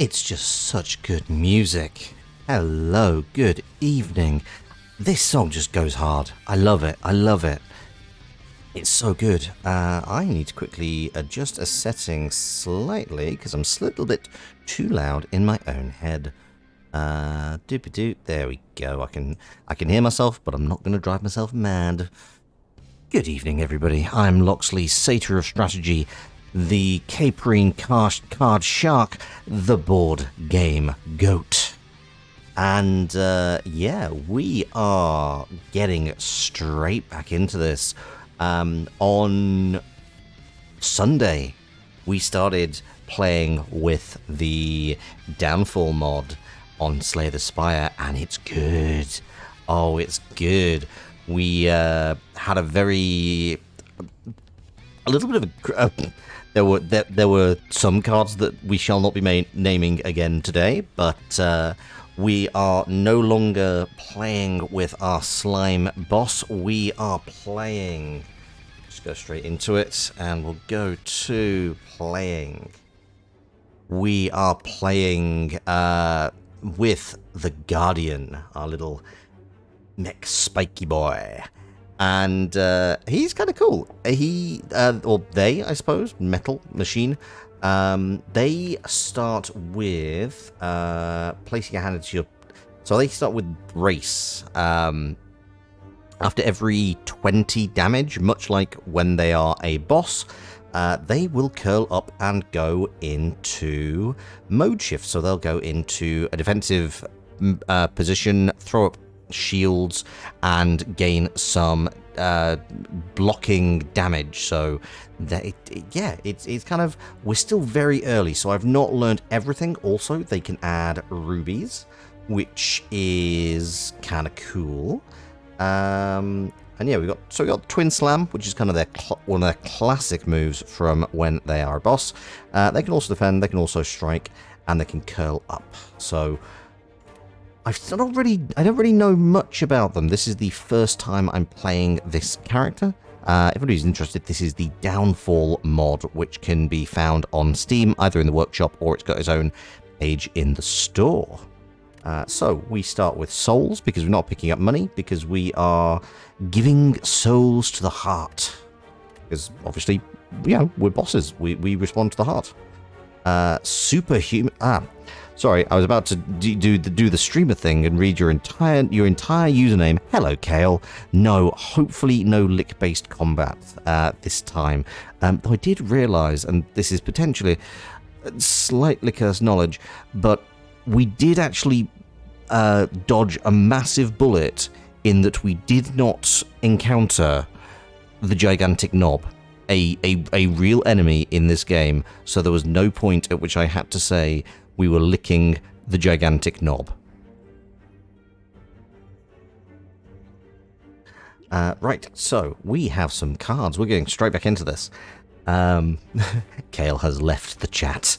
It's just such good music. Hello, good evening. This song just goes hard. I love it. I love it. It's so good. I need to quickly adjust a setting slightly because I'm a little bit too loud in my own head. Doop-a-doop. There we go. I can hear myself, but I'm not going to drive myself mad. Good evening, everybody. I'm Loxley, Satyr of Strategy, the Caprine Card Shark, the board game goat. And yeah, we are getting straight back into this. On Sunday, we started playing with the Downfall mod on Slay the Spire, and it's good. Oh, it's good. We had a little bit of there were some cards that we shall not be naming again today, but we are no longer playing with our slime boss. We are playing. Just go straight into it, and we'll go to playing. We are playing with the Guardian, our little mech spiky boy. And he's kind of cool. He, or they, I suppose, Metal Machine. They start with placing a hand into your... So they start with Brace. After every 20 damage, much like when they are a boss, they will curl up and go into mode shift. So they'll go into a defensive position, throw up shields, and gain some blocking damage. So that it's kind of, we're still very early, so I've not learned everything. Also, they can add rubies, which is kind of cool. And yeah, we got Twin Slam, which is kind of one of their classic moves from when they are a boss. They can also defend, they can also strike, and they can curl up. So I don't really know much about them. This is the first time I'm playing this character. If anybody's interested, this is the Downfall mod, which can be found on Steam, either in the workshop or it's got its own page in the store. So we start with souls, because we're not picking up money, because we are giving souls to the heart. Because obviously, we're bosses. We respond to the heart. Superhuman... Sorry, I was about to do the streamer thing and read your entire username. Hello, Kale. No, hopefully no lick-based combat this time. Though I did realise, and this is potentially slightly cursed knowledge, but we did actually dodge a massive bullet in that we did not encounter the gigantic knob, a real enemy in this game. So there was no point at which I had to say we were licking the gigantic knob. Right, so we have some cards. We're going straight back into this. Kale has left the chat.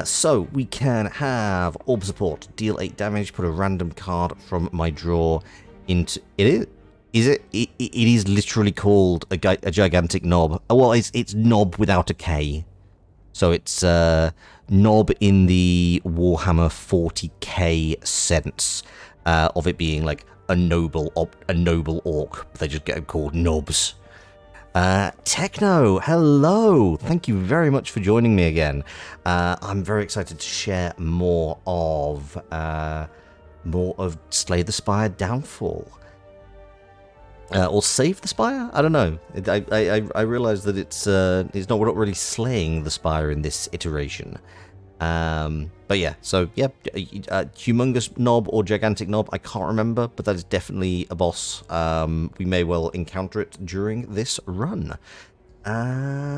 So we can have Orb Support, deal 8 damage, put a random card from my draw into... It is literally called a gigantic knob. Well, it's knob without a K. So it's knob in the Warhammer 40k sense of it being like a noble orc. They just get called knobs. Techno, hello! Thank you very much for joining me again. I'm very excited to share more of Slay the Spire Downfall. Or Save the Spire? I don't know. I realise that it's not, we're not really slaying the Spire in this iteration. But yeah, so yeah, humongous knob or gigantic knob, I can't remember, but that is definitely a boss. We may well encounter it during this run.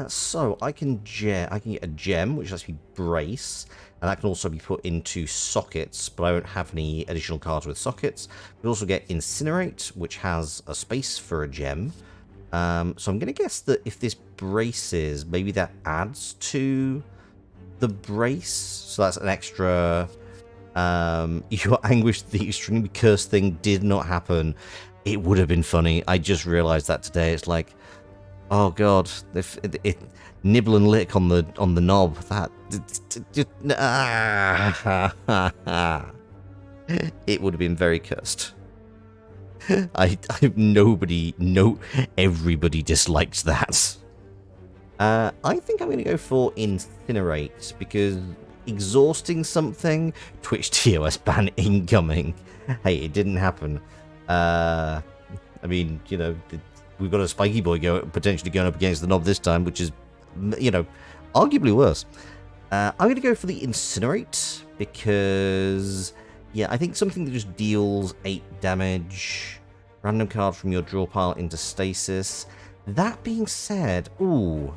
So I can get a gem, which lets me brace, and that can also be put into sockets, but I don't have any additional cards with sockets. We also get Incinerate, which has a space for a gem. So I'm going to guess that if this braces, maybe that adds to the brace. So that's an extra... Your anguish, the extremely cursed thing did not happen. It would have been funny. I just realized that today. It's like, Oh god, if it nibble and lick on the knob. That it would have been very cursed. Everybody disliked that. I think I'm going to go for Incinerate, because exhausting something, Twitch TOS ban incoming. Hey, it didn't happen. I mean, you know, we've got a Spiky Boy potentially going up against the knob this time, which is, you know, arguably worse. I'm going to go for the Incinerate, because, yeah, I think something that just deals 8 damage, random card from your draw pile into stasis. That being said, ooh,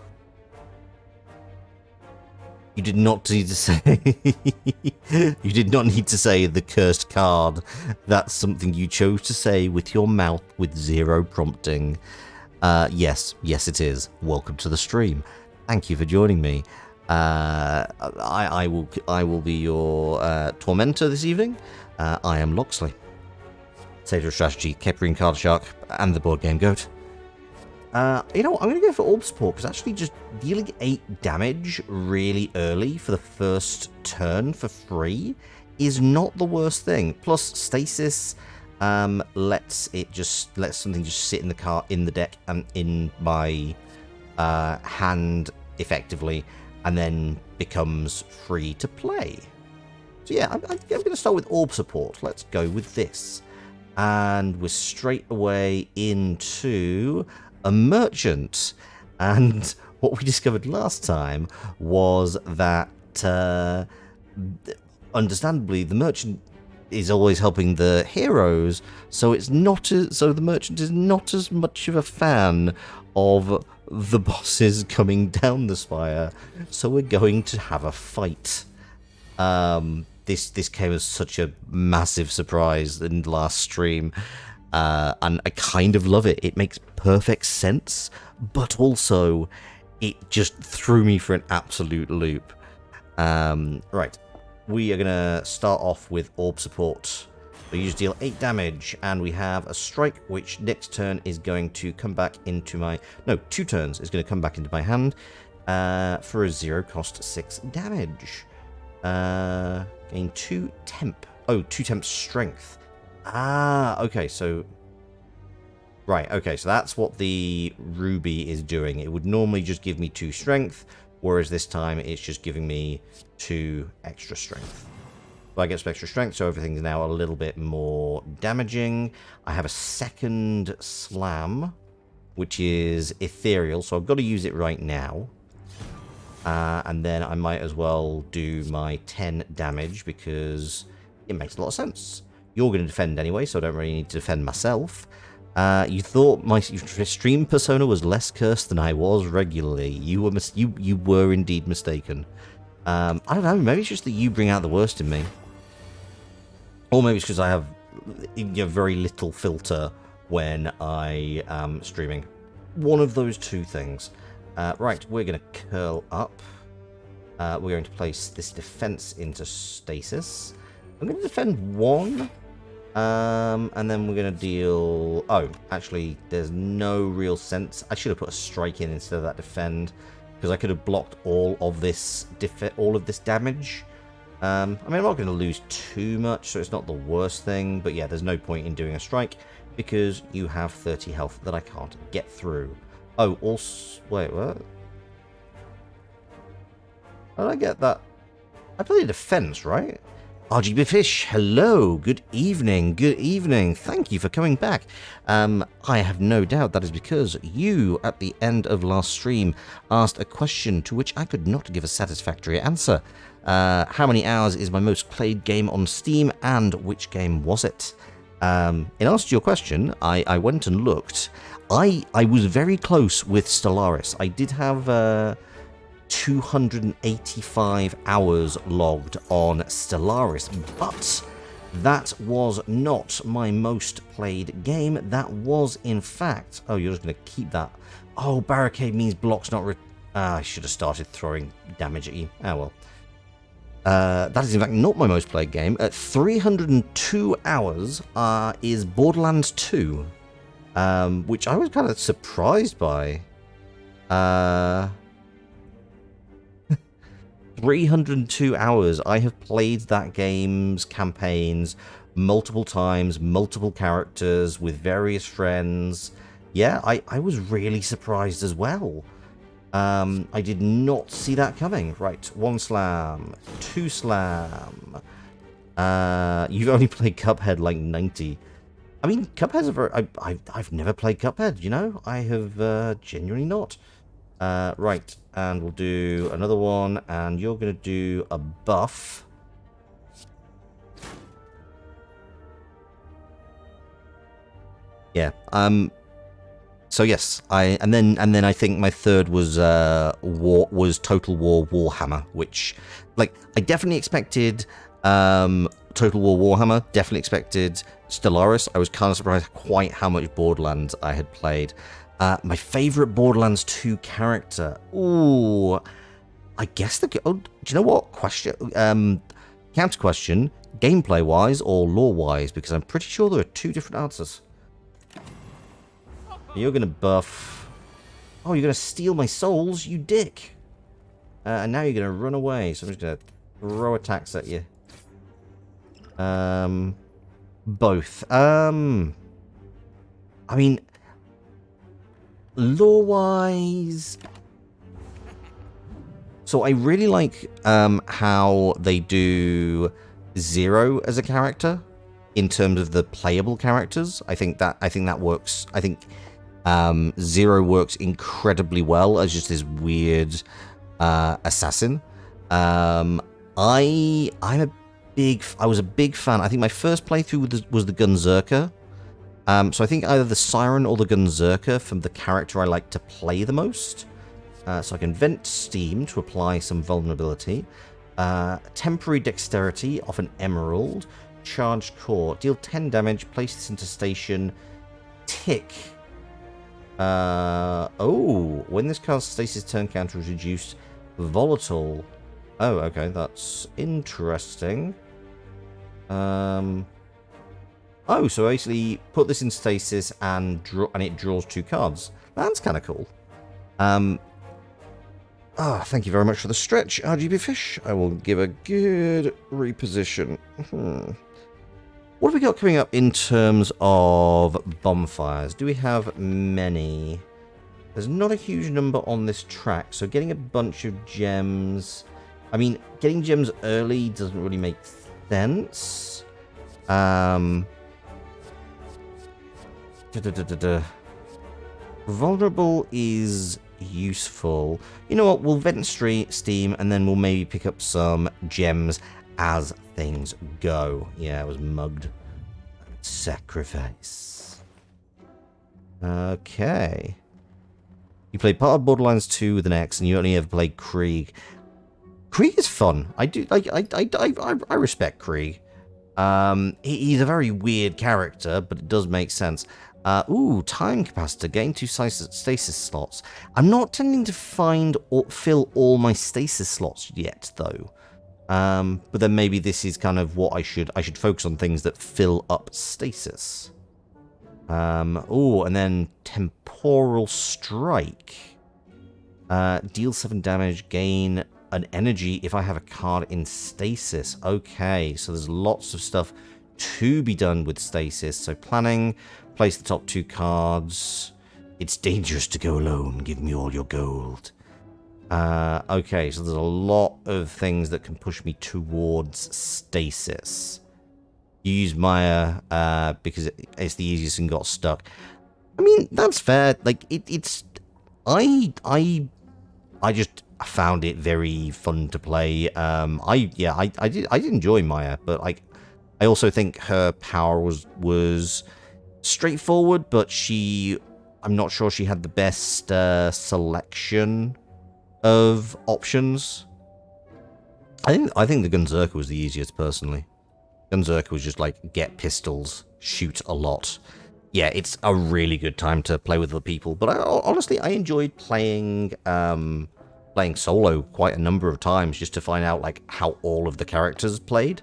you did not need to say, you did not need to say the cursed card. That's something you chose to say with your mouth with 0 prompting. Yes, it is. Welcome to the stream. Thank you for joining me. I will be your tormentor this evening. I am Loxley. Satyr Strategy, Keprine Card Shark, and the board game Goat. You know what, I'm going to go for Orb Support, because actually just dealing 8 damage really early for the first turn for free is not the worst thing. Plus, Stasis lets something just sit in the deck and in my hand effectively, and then becomes free to play. So yeah, I'm going to start with Orb Support. Let's go with this. And we're straight away into a merchant. And what we discovered last time was that, understandably, the merchant is always helping the heroes, so the merchant is not as much of a fan of the bosses coming down the spire. So we're going to have a fight. This came as such a massive surprise in the last stream, and I kind of love it. It makes perfect sense, but also it just threw me for an absolute loop. Right, we are going to start off with Orb Support. We just deal 8 damage, and we have a strike, which next turn is going to come back into my... No, 2 turns is going to come back into my hand for a 0 cost 6 damage. Gain 2 temp. Oh, 2 temp strength. Ah, okay, so... Right, okay, so that's what the ruby is doing. It would normally just give me 2 strength, whereas this time it's just giving me 2 extra strength. So I get some extra strength, so everything's now a little bit more damaging. I have a second slam, which is ethereal, so I've got to use it right now. And then I might as well do my 10 damage, because it makes a lot of sense. You're going to defend anyway, so I don't really need to defend myself. You thought my stream persona was less cursed than I was regularly. You were indeed mistaken. I don't know, maybe it's just that you bring out the worst in me. Or maybe it's because I have very little filter when I am streaming. One of those two things. Right, we're going to curl up. We're going to place this defense into stasis. I'm going to defend 1. And then we're going to deal... Oh, actually, there's no real sense. I should have put a strike in instead of that defend, because I could have blocked all of this damage. I mean, I'm not going to lose too much, so it's not the worst thing. But yeah, there's no point in doing a strike, because you have 30 health that I can't get through. Oh, also... Wait, what? How did I get that? I played a defense, right? RGB Fish, hello, good evening, thank you for coming back. I have no doubt that is because you, at the end of last stream, asked a question to which I could not give a satisfactory answer. How many hours is my most played game on Steam, and which game was it? In answer to your question, I went and looked. I was very close with Stellaris. I did have... 285 hours logged on Stellaris, but that was not my most played game. That was, in fact... Oh, you're just going to keep that. Oh, barricade means blocks not... I should have started throwing damage at you. Oh, well. That is, in fact, not my most played game. At 302 hours is Borderlands 2, which I was kind of surprised by. Uh, 302 hours. I have played that game's campaigns multiple times, multiple characters, with various friends. Yeah, I was really surprised as well. I did not see that coming. Right, 1 slam, 2 slam. You've only played Cuphead like 90. I mean, Cuphead's a very... I've never played Cuphead, you know? I have genuinely not. Right, and we'll do another one, and you're going to do a buff. Yeah, so yes, and then I think my third was Total War Warhammer, which, like, I definitely expected Total War Warhammer, definitely expected Stellaris. I was kind of surprised quite how much Borderlands I had played. My favorite Borderlands 2 character. Ooh, I guess do you know what? Counter question, gameplay wise or lore wise, because I'm pretty sure there are 2 different answers. You're gonna buff. Oh, you're gonna steal my souls, you dick. And now you're gonna run away, so I'm just gonna throw attacks at you. Both. I mean, lore-wise, so I really like how they do Zero as a character in terms of the playable characters. I think that works. I think Zero works incredibly well as just this weird assassin. I was a big fan. I think my first playthrough was the Gunzerker. So I think either the Siren or the Gunzerker from the character I like to play the most. So I can vent steam to apply some vulnerability. Temporary dexterity off an emerald. Charged core. Deal 10 damage. Place this into station. Tick. When this card's stasis turn counter is reduced. Volatile. Oh, okay. That's interesting. Oh, so basically put this in stasis and it draws 2 cards. That's kind of cool. Thank you very much for the stretch, RGB Fish. I will give a good reposition. What have we got coming up in terms of bonfires? Do we have many? There's not a huge number on this track, so getting a bunch of gems... I mean, getting gems early doesn't really make sense. Vulnerable is useful. You know what? We'll vent steam and then we'll maybe pick up some gems as things go. Yeah, I was mugged. Sacrifice. Okay. You played part of Borderlands 2 with an X, and you only ever played Krieg. Krieg is fun. I respect Krieg. He's a very weird character, but it does make sense. Time capacitor. Gain 2 stasis slots. I'm not tending to find or fill all my stasis slots yet, though. But then maybe this is kind of what I should focus on things that fill up stasis. And then Temporal Strike. Deal 7 damage, gain an energy if I have a card in stasis. Okay, so there's lots of stuff to be done with stasis. So planning, place the top 2 cards. It's dangerous to go alone. Give me all your gold. Okay, so there's a lot of things that can push me towards stasis. You use Maya because it's the easiest and got stuck. I mean, that's fair. Like I just found it very fun to play. I did enjoy Maya, but like I also think her power was straightforward, but I'm not sure she had the best selection of options. I think the Gunzerker was the easiest personally. Gunzerker was just like get pistols, shoot a lot. Yeah, it's a really good time to play with other people. But honestly, I enjoyed playing solo quite a number of times just to find out like how all of the characters played.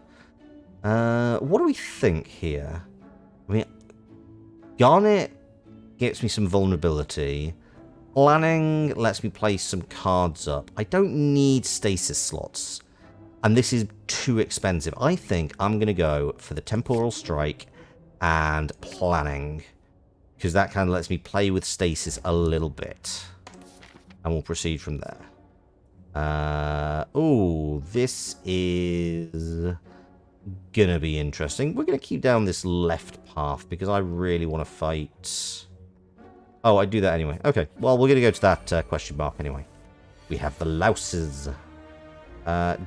What do we think here? I mean, Garnet gets me some vulnerability. Planning lets me place some cards up. I don't need stasis slots. And this is too expensive. I think I'm going to go for the Temporal Strike and Planning. Because that kind of lets me play with stasis a little bit. And we'll proceed from there. Oh, this is gonna be interesting. We're gonna keep down this left path because I really want to fight. Oh, I do that anyway. Okay, well, we're gonna go to that question mark anyway. We have the Louses.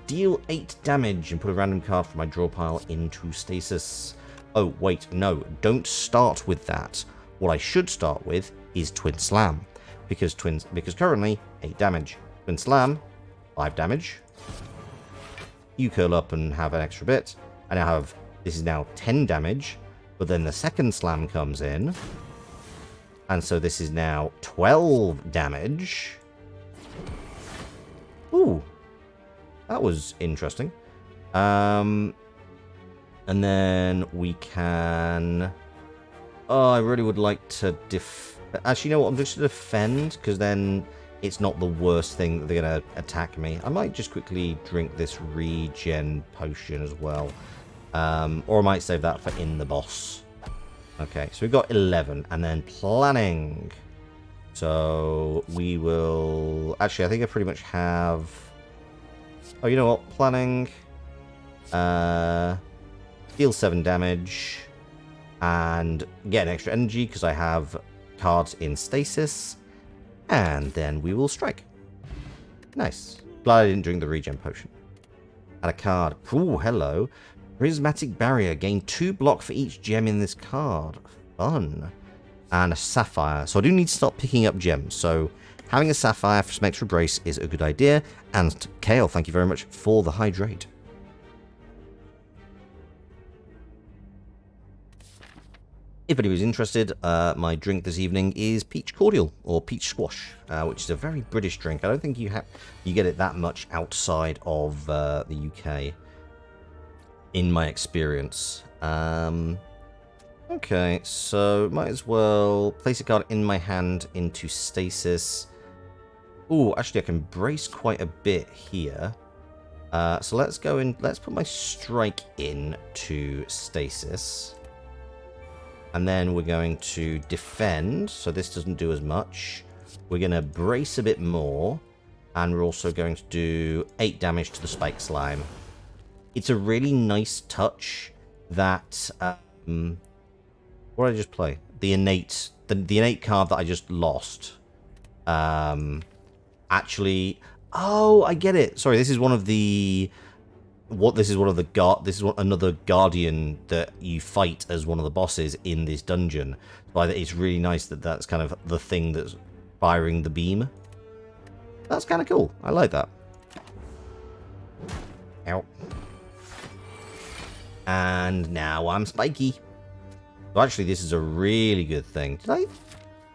Deal 8 damage and put a random card from my draw pile into stasis. Oh, wait, no, don't start with that. What I should start with is Twin Slam. Because currently, 8 damage. Twin Slam, 5 damage. You curl up and have an extra bit. And I have, this is now 10 damage. But then the second slam comes in. And so this is now 12 damage. Ooh. That was interesting. And then we can... Oh, I really would like to actually, you know what? I'm just going to defend, because then it's not the worst thing that they're going to attack me. I might just quickly drink this regen potion as well. Or I might save that for in the boss. Okay, so we've got 11. And then planning. So we will... Actually, I think I pretty much have... Oh, you know what? Planning. Deal 7 damage. And get an extra energy because I have cards in stasis. And then we will strike. Nice. Glad I didn't drink the regen potion. Add a card. Ooh, hello. Prismatic Barrier. Gain 2 block for each gem in this card. Fun. And a sapphire. So I do need to start picking up gems. So having a sapphire for some extra brace is a good idea. And Kale, thank you very much for the hydrate. If anybody's interested, my drink this evening is peach cordial or peach squash, which is a very British drink. I don't think you get it that much outside of the UK, in my experience. Okay, so might as well place a card in my hand into stasis. Ooh, actually I can brace quite a bit here. So let's go in. Let's put my strike in to stasis. And then we're going to defend, so this doesn't do as much. We're going to brace a bit more, and we're also going to do 8 damage to the spike slime. It's a really nice touch that... what did I just play? The innate card that I just lost. Actually... Oh, I get it. Sorry, this is one of the... This is another guardian that you fight as one of the bosses in this dungeon. But it's really nice that that's kind of the thing that's firing the beam. That's kind of cool. I like that. Ow. And now I'm spiky. So actually, this is a really good thing. Did I?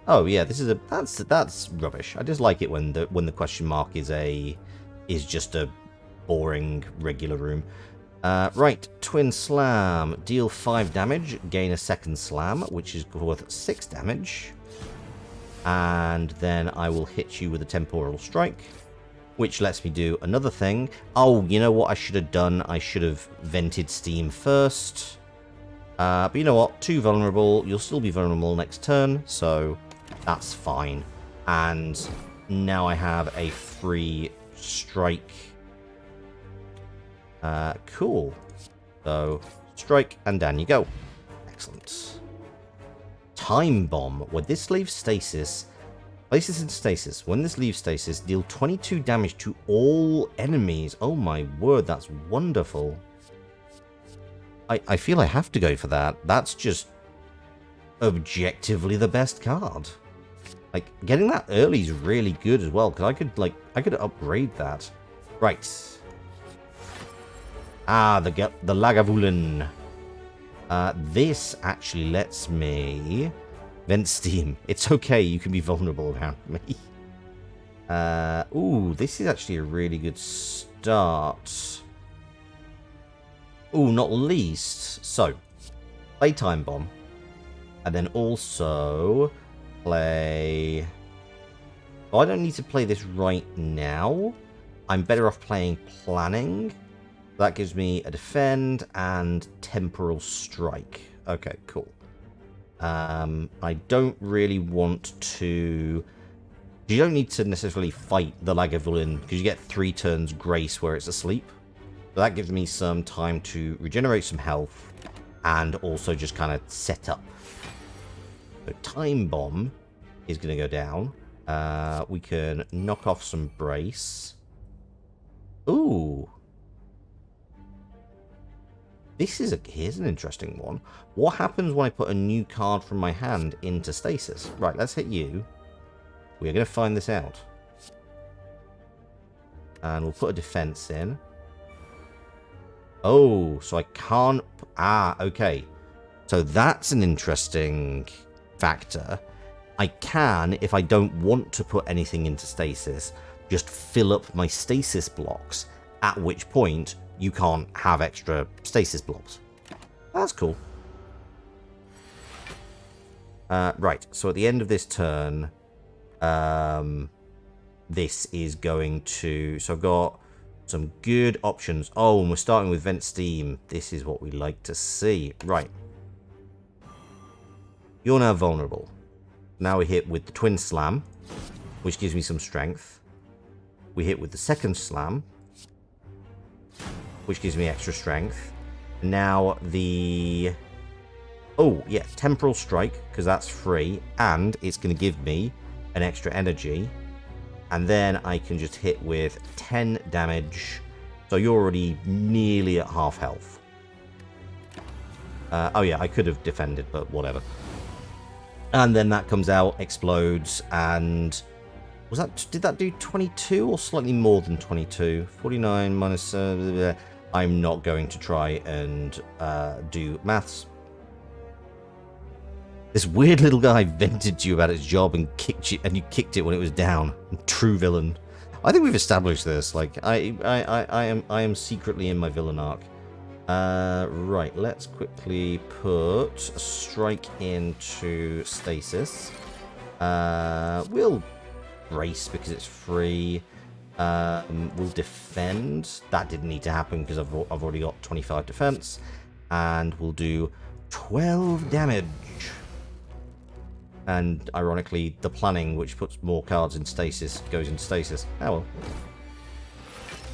Oh yeah, this is that's rubbish. I just like it when the question mark is just a boring regular room. Right, Twin Slam. Deal 5 damage, gain a second slam, which is worth 6 damage. And then I will hit you with a Temporal Strike, which lets me do another thing. Oh, you know what I should have done? I should have vented steam first. But you know what? 2 vulnerable. You'll still be vulnerable next turn, so that's fine. And now I have a free strike. Cool. So, strike, and down you go. Excellent. Time Bomb. When this leaves stasis, place this in stasis. When this leaves stasis, deal 22 damage to all enemies. Oh my word, that's wonderful. I feel I have to go for that. That's just objectively the best card. Like, getting that early is really good as well, because I could upgrade that. Right. Ah, the Lagavulin. This actually lets me vent steam. It's okay, you can be vulnerable around me. Ooh, this is actually a really good start. Ooh, not least. So, play Time Bomb. And then also play So I don't need to play this right now. I'm better off playing planning. That gives me a defend and temporal strike. Okay, cool. I don't really want to... You don't need to necessarily fight the Lagavulin, because you get 3 turns grace where it's asleep. So that gives me some time to regenerate some health and also just kind of set up. So Time Bomb is going to go down. We can knock off some brace. Ooh. Here's an interesting one. What happens when I put a new card from my hand into stasis? Right, let's hit you. We're going to find this out. And we'll put a defense in. Oh, so I can't... Ah, okay. So that's an interesting factor. I can, if I don't want to put anything into stasis, just fill up my stasis blocks, at which point you can't have extra stasis blocks. That's cool. Right, so at the end of this turn, this is going to... So I've got some good options. Oh, and we're starting with Vent Steam. This is what we like to see. Right. You're now vulnerable. Now we hit with the Twin Slam, which gives me some strength. We hit with the second Slam, which gives me extra strength. Now the... Oh, yeah, Temporal Strike, because that's free, and it's going to give me an extra energy. And then I can just hit with 10 damage. So you're already nearly at half health. Oh yeah, I could have defended, but whatever. And then that comes out, explodes, and... Did that do 22 or slightly more than 22? 49 minus... I'm not going to try and do maths. This weird little guy vented to you about its job and kicked you, and you kicked it when it was down. True villain. I think we've established this. Like, I am secretly in my villain arc. Right, let's quickly put a strike into stasis. We'll brace because it's free. We'll defend. That didn't need to happen because I've already got 25 defense. And we'll do 12 damage. And ironically, the planning, which puts more cards in stasis, goes in stasis. Oh well.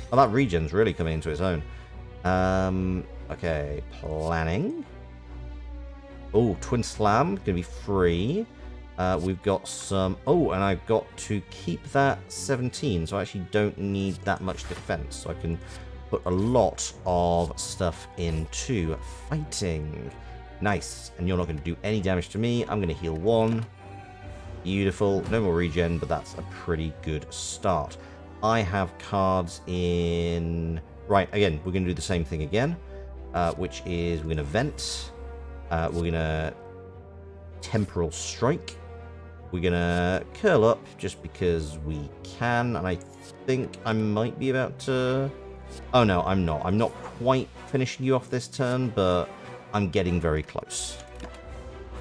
Well, that regen's really coming into its own. Okay, planning. Oh, Twin Slam, gonna be free. We've got some... Oh, and I've got to keep that 17, so I actually don't need that much defense. So I can put a lot of stuff into fighting. Nice. And you're not going to do any damage to me. I'm going to heal 1. Beautiful. No more regen, but that's a pretty good start. I have cards in... Right, again, we're going to do the same thing again, which is we're going to vent. We're going to temporal strike. We're going to curl up just because we can, and I think I might be about to... Oh, no, I'm not. I'm not quite finishing you off this turn, but I'm getting very close.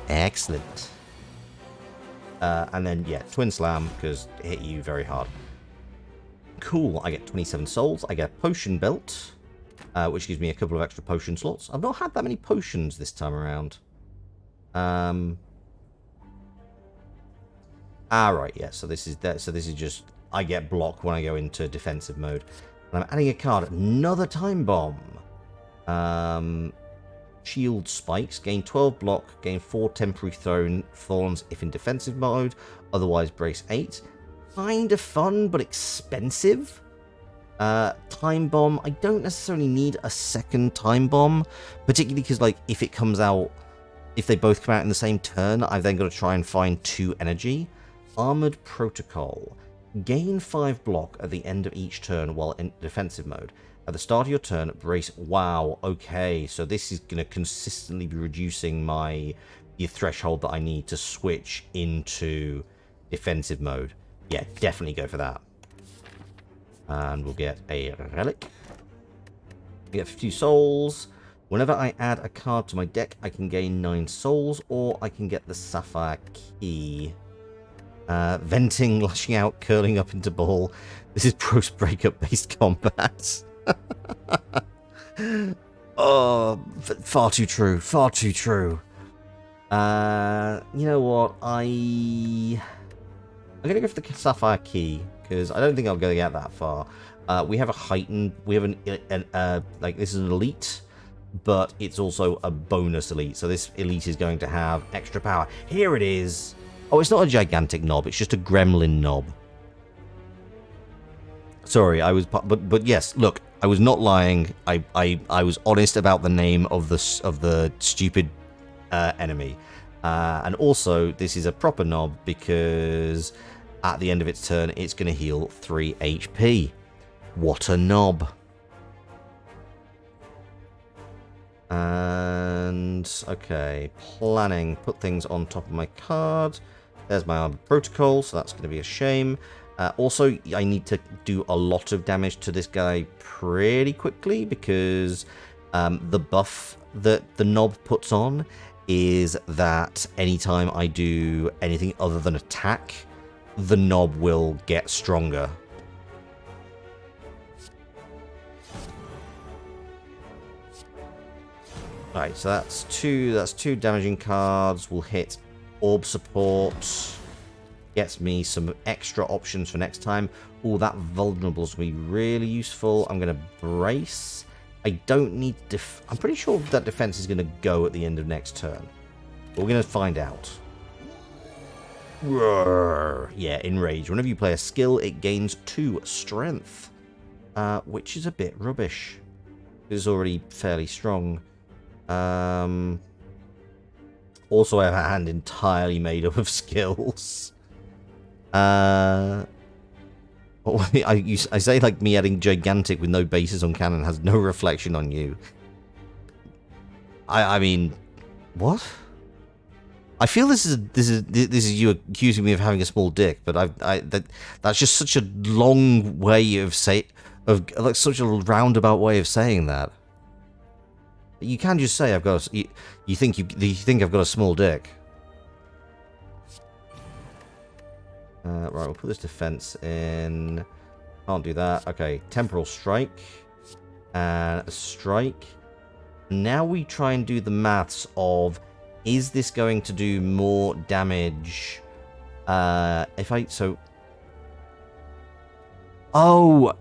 Excellent. And then, yeah, Twin Slam, because it hit you very hard. Cool, I get 27 souls. I get a potion belt, which gives me a couple of extra potion slots. I've not had that many potions this time around. Right, yeah, so this is that. So this is just, I get block when I go into defensive mode. And I'm adding a card, another Time Bomb. Shield spikes, gain 12 block, gain 4 temporary thorns if in defensive mode, otherwise brace 8. Kind of fun, but expensive. Time Bomb, I don't necessarily need a second Time Bomb, particularly because, like, if it comes out, if they both come out in the same turn, I've then got to try and find 2 energy. Armored Protocol, gain 5 block at the end of each turn while in defensive mode. At the start of your turn, brace... Wow, okay, so this is going to consistently be reducing the threshold that I need to switch into defensive mode. Yeah, definitely go for that. And we'll get a relic. We get 50 souls. Whenever I add a card to my deck, I can gain 9 souls, or I can get the Sapphire Key. Venting, lashing out, curling up into ball. This is post breakup based combat. Oh, far too true. Far too true. You know what? I'm gonna go for the Sapphire Key because I don't think I'm gonna get that far. We have a heightened. We have like this is an elite, but it's also a bonus elite. So this elite is going to have extra power. Here it is. Oh, it's not a gigantic knob. It's just a gremlin knob. Sorry, I was, but yes. Look, I was not lying. I was honest about the name of the stupid enemy. And also, this is a proper knob because at the end of its turn, it's going to heal 3 HP. What a knob. And, okay, planning. Put things on top of my card. There's my Armored Protocol, so that's going to be a shame. Also, I need to do a lot of damage to this guy pretty quickly because the buff that the knob puts on is that anytime I do anything other than attack, the knob will get stronger. Alright, so that's two damaging cards. We'll hit orb support. Gets me some extra options for next time. Oh, that vulnerable is going to be really useful. I'm going to brace. I don't need I'm pretty sure that defense is going to go at the end of next turn. But we're going to find out. Roar. Yeah, enrage. Whenever you play a skill, it gains 2 strength. Which is a bit rubbish. It's already fairly strong. Also, I have a hand entirely made up of skills. I say like me adding gigantic with no bases on cannon has no reflection on you. I mean, what? I feel this is you accusing me of having a small dick, but that's just such a long way of like such a roundabout way of saying that. You can just say I've got you think I've got a small dick. Right, we'll put this defense in. Can't do that. Okay, temporal strike and a strike. Now we try and do the maths of, is this going to do more damage? Oh,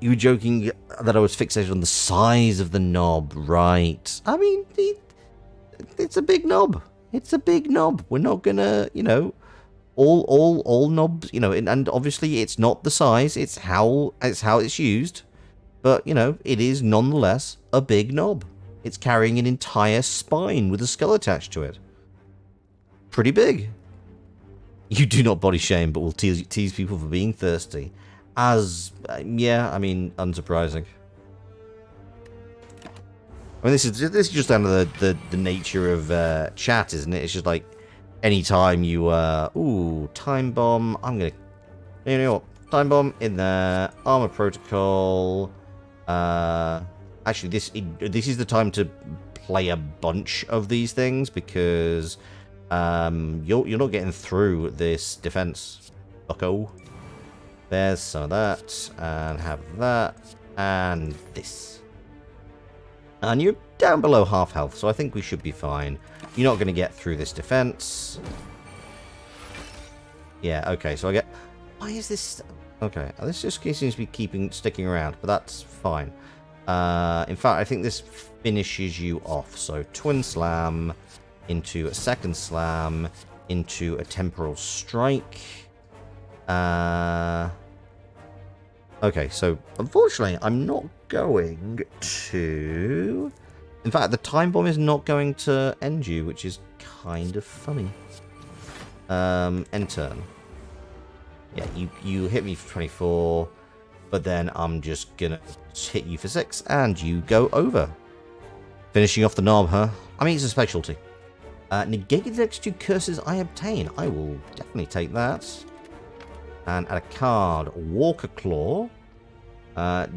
you were joking that I was fixated on the size of the knob, right? I mean, it's a big knob. It's a big knob. We're not gonna, all knobs, and obviously it's not the size, it's how it's used. But, it is nonetheless a big knob. It's carrying an entire spine with a skull attached to it. Pretty big. You do not body shame, but will tease people for being thirsty. Yeah, I mean, unsurprising. I mean, this is just down to the nature of chat, isn't it? It's just like, anytime you, ooh, time bomb, I'm gonna, you know what, time bomb in there, armor protocol, actually, this is the time to play a bunch of these things, because, you're not getting through this defense, bucko. There's some of that, and have that, and this. And you're down below half health, so I think we should be fine. You're not going to get through this defense. Yeah, okay, so I get... Why is this... Okay, this just seems to be sticking around, but that's fine. In fact, I think this finishes you off. So, twin slam into a second slam into a temporal strike. Okay, so unfortunately, I'm not going to... In fact, the time bomb is not going to end you, which is kind of funny. End turn. Yeah, you hit me for 24, but then I'm just gonna hit you for 6, and you go over. Finishing off the knob, huh? I mean, it's a specialty. Negated the next 2 curses I obtain. I will definitely take that. And add a card, Walker Claw.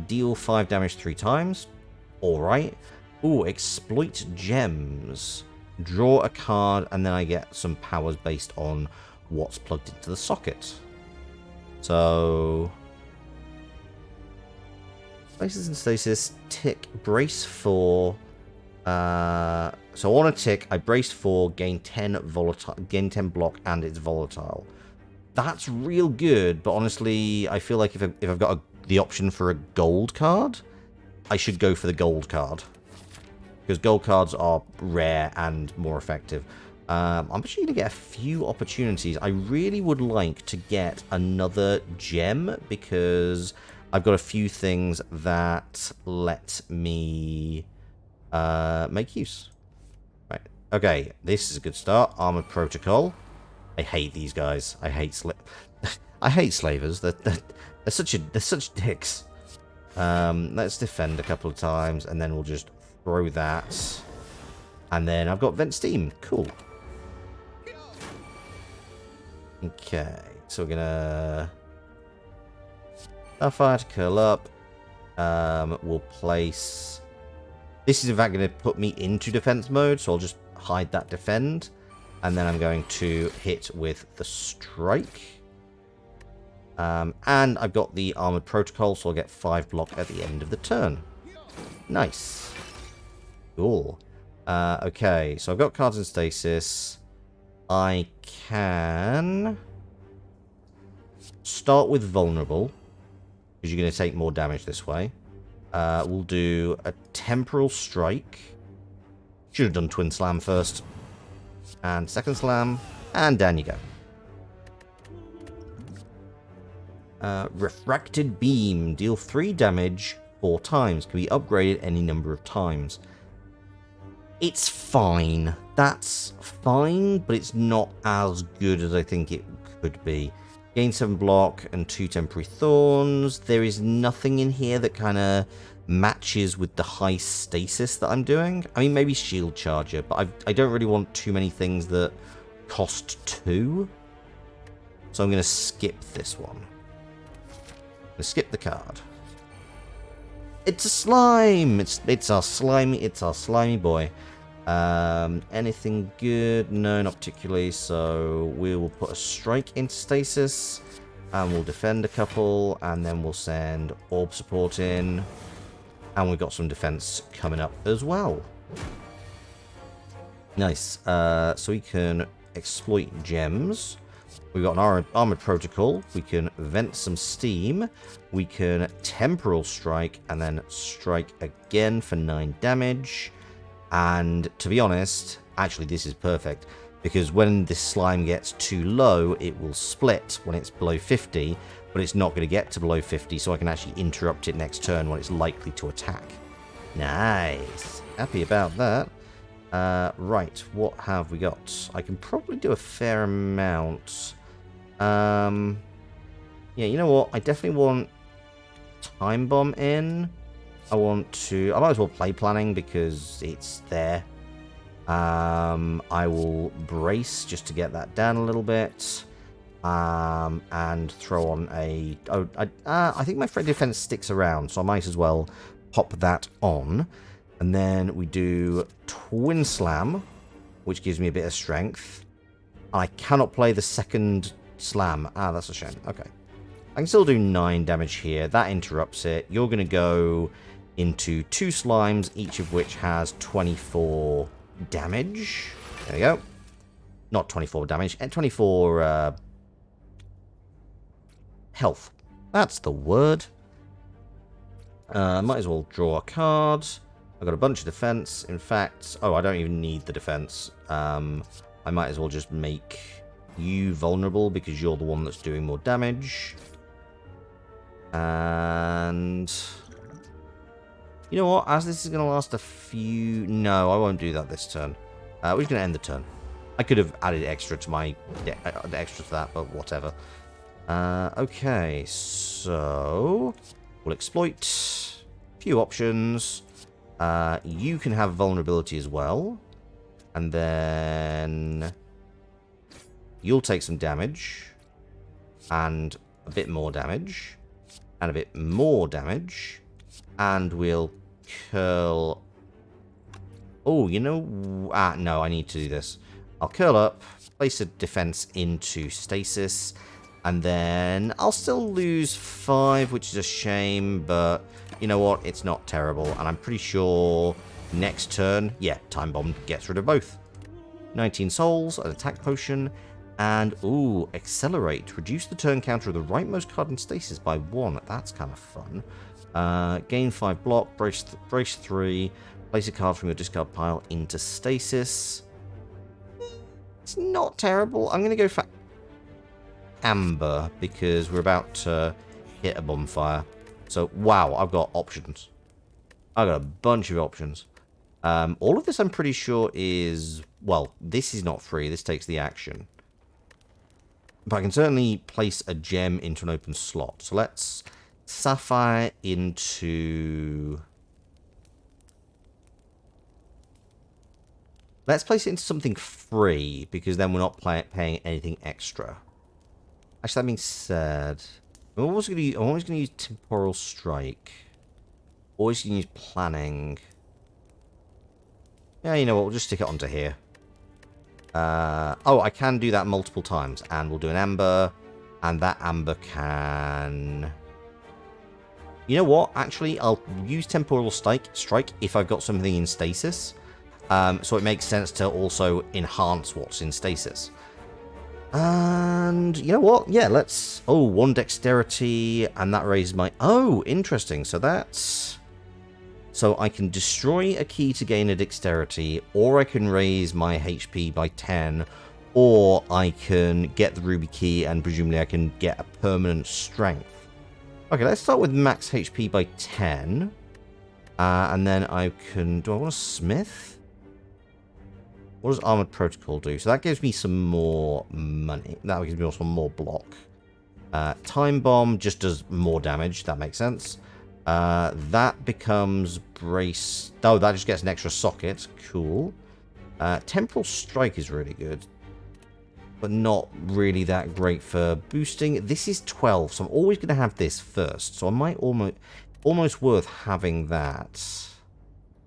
Deal 5 damage 3 times. Alright. Ooh, exploit gems. Draw a card, and then I get some powers based on what's plugged into the socket. So places in stasis, tick, brace 4. So on a tick, I braced 4, gain 10 volatile, gain 10 block, and it's volatile. That's real good, but honestly, I feel like if I've got the option for a gold card, I should go for the gold card. Because gold cards are rare and more effective. I'm actually going to get a few opportunities. I really would like to get another gem, because I've got a few things that let me make use. Right. Okay, this is a good start. Armored Protocol. I hate these guys. I hate I hate slavers. They're such dicks. Let's defend a couple of times, and then we'll just throw that. And then I've got Vent Steam. Cool. Okay, so we're gonna Starfire to curl up. We'll place. This is in fact going to put me into defense mode, so I'll just hide that defend. And then I'm going to hit with the strike. And I've got the armored protocol, so I'll get 5 block at the end of the turn. Nice. Cool. Okay, so I've got cards in stasis. I can start with vulnerable, because you're going to take more damage this way. We'll do a temporal strike. Should have done twin slam first. And second slam. And down you go. Refracted beam. Deal 3 damage 4 times. Can be upgraded any number of times. It's fine. That's fine, but it's not as good as I think it could be. Gain 7 block and 2 temporary thorns. There is nothing in here that kind of matches with the high stasis that I'm doing. I mean, maybe shield charger, but I don't really want too many things that cost 2. So I'm going to skip this one. I'm going to skip the card. It's a slime. It's our slimy boy. Anything good? No, not particularly. So we will put a strike into stasis, and we'll defend a couple, and then we'll send orb support in, and we've got some defense coming up as well. Nice. So we can exploit gems. We've got an armored protocol. We can vent some steam. We can temporal strike and then strike again for 9 damage. And to be honest, actually this is perfect, because when this slime gets too low, it will split when it's below 50, but it's not going to get to below 50, so I can actually interrupt it next turn when it's likely to attack. Nice. Happy about that. Right, what have we got? I can probably do a fair amount. Yeah, you know what? I definitely want Time Bomb in. I might as well play planning because it's there. I will brace just to get that down a little bit. And throw on a... I think my threat defense sticks around, so I might as well pop that on. And then we do Twin Slam, which gives me a bit of strength. I cannot play the second slam. Ah, that's a shame. Okay. I can still do 9 damage here. That interrupts it. You're going to go into 2 slimes, each of which has 24 damage. There we go. Not 24 damage, 24 health. That's the word. Might as well draw a card. I've got a bunch of defense. In fact, I don't even need the defense. I might as well just make you vulnerable because you're the one that's doing more damage. And you know what? As this is going to last a few... No, I won't do that this turn. We're just going to end the turn. I could have added extra to my... extra to that, but whatever. Okay, so... We'll exploit. Few options. You can have vulnerability as well. And then... You'll take some damage. And a bit more damage. And a bit more damage. And we'll curl... Oh, you know... no, I need to do this. I'll curl up, place a defense into stasis, And then I'll still lose 5, which is a shame, but you know what? It's not terrible. And I'm pretty sure next turn, yeah, Time Bomb gets rid of both. 19 souls, an attack potion, and, ooh, Accelerate. Reduce the turn counter of the rightmost card in stasis by 1. That's kind of fun. Gain 5 block, brace 3, place a card from your discard pile into stasis. It's not terrible. I'm going to go for Amber, because we're about to hit a bonfire. So, wow, I've got options. I've got a bunch of options. All of this I'm pretty sure is... Well, this is not free. This takes the action. But I can certainly place a gem into an open slot. So let's Sapphire into... Let's place it into something free, because then we're not paying anything extra. Actually, that being said, I'm always going to use Temporal Strike. Always going to use Planning. Yeah, you know what? We'll just stick it onto here. Oh, I can do that multiple times. And we'll do an Amber. And that Amber can... You know what? Actually, I'll use Temporal Strike if I've got something in stasis. So it makes sense to also enhance what's in stasis. And you know what? Yeah, let's... Oh, 1 dexterity, and that raises my... Oh, interesting. So that's... So I can destroy a key to gain a dexterity, or I can raise my HP by 10, or I can get the ruby key, and presumably I can get a permanent strength. Okay, let's start with max HP by 10. And then I can... Do I want a smith? What does Armored Protocol do? So that gives me some more money. That gives me also more block. Time Bomb just does more damage. That makes sense. That becomes Brace... Oh, that just gets an extra socket. Cool. Temporal Strike is really good. But not really that great for boosting. This is 12, so I'm always going to have this first. So I might almost worth having that.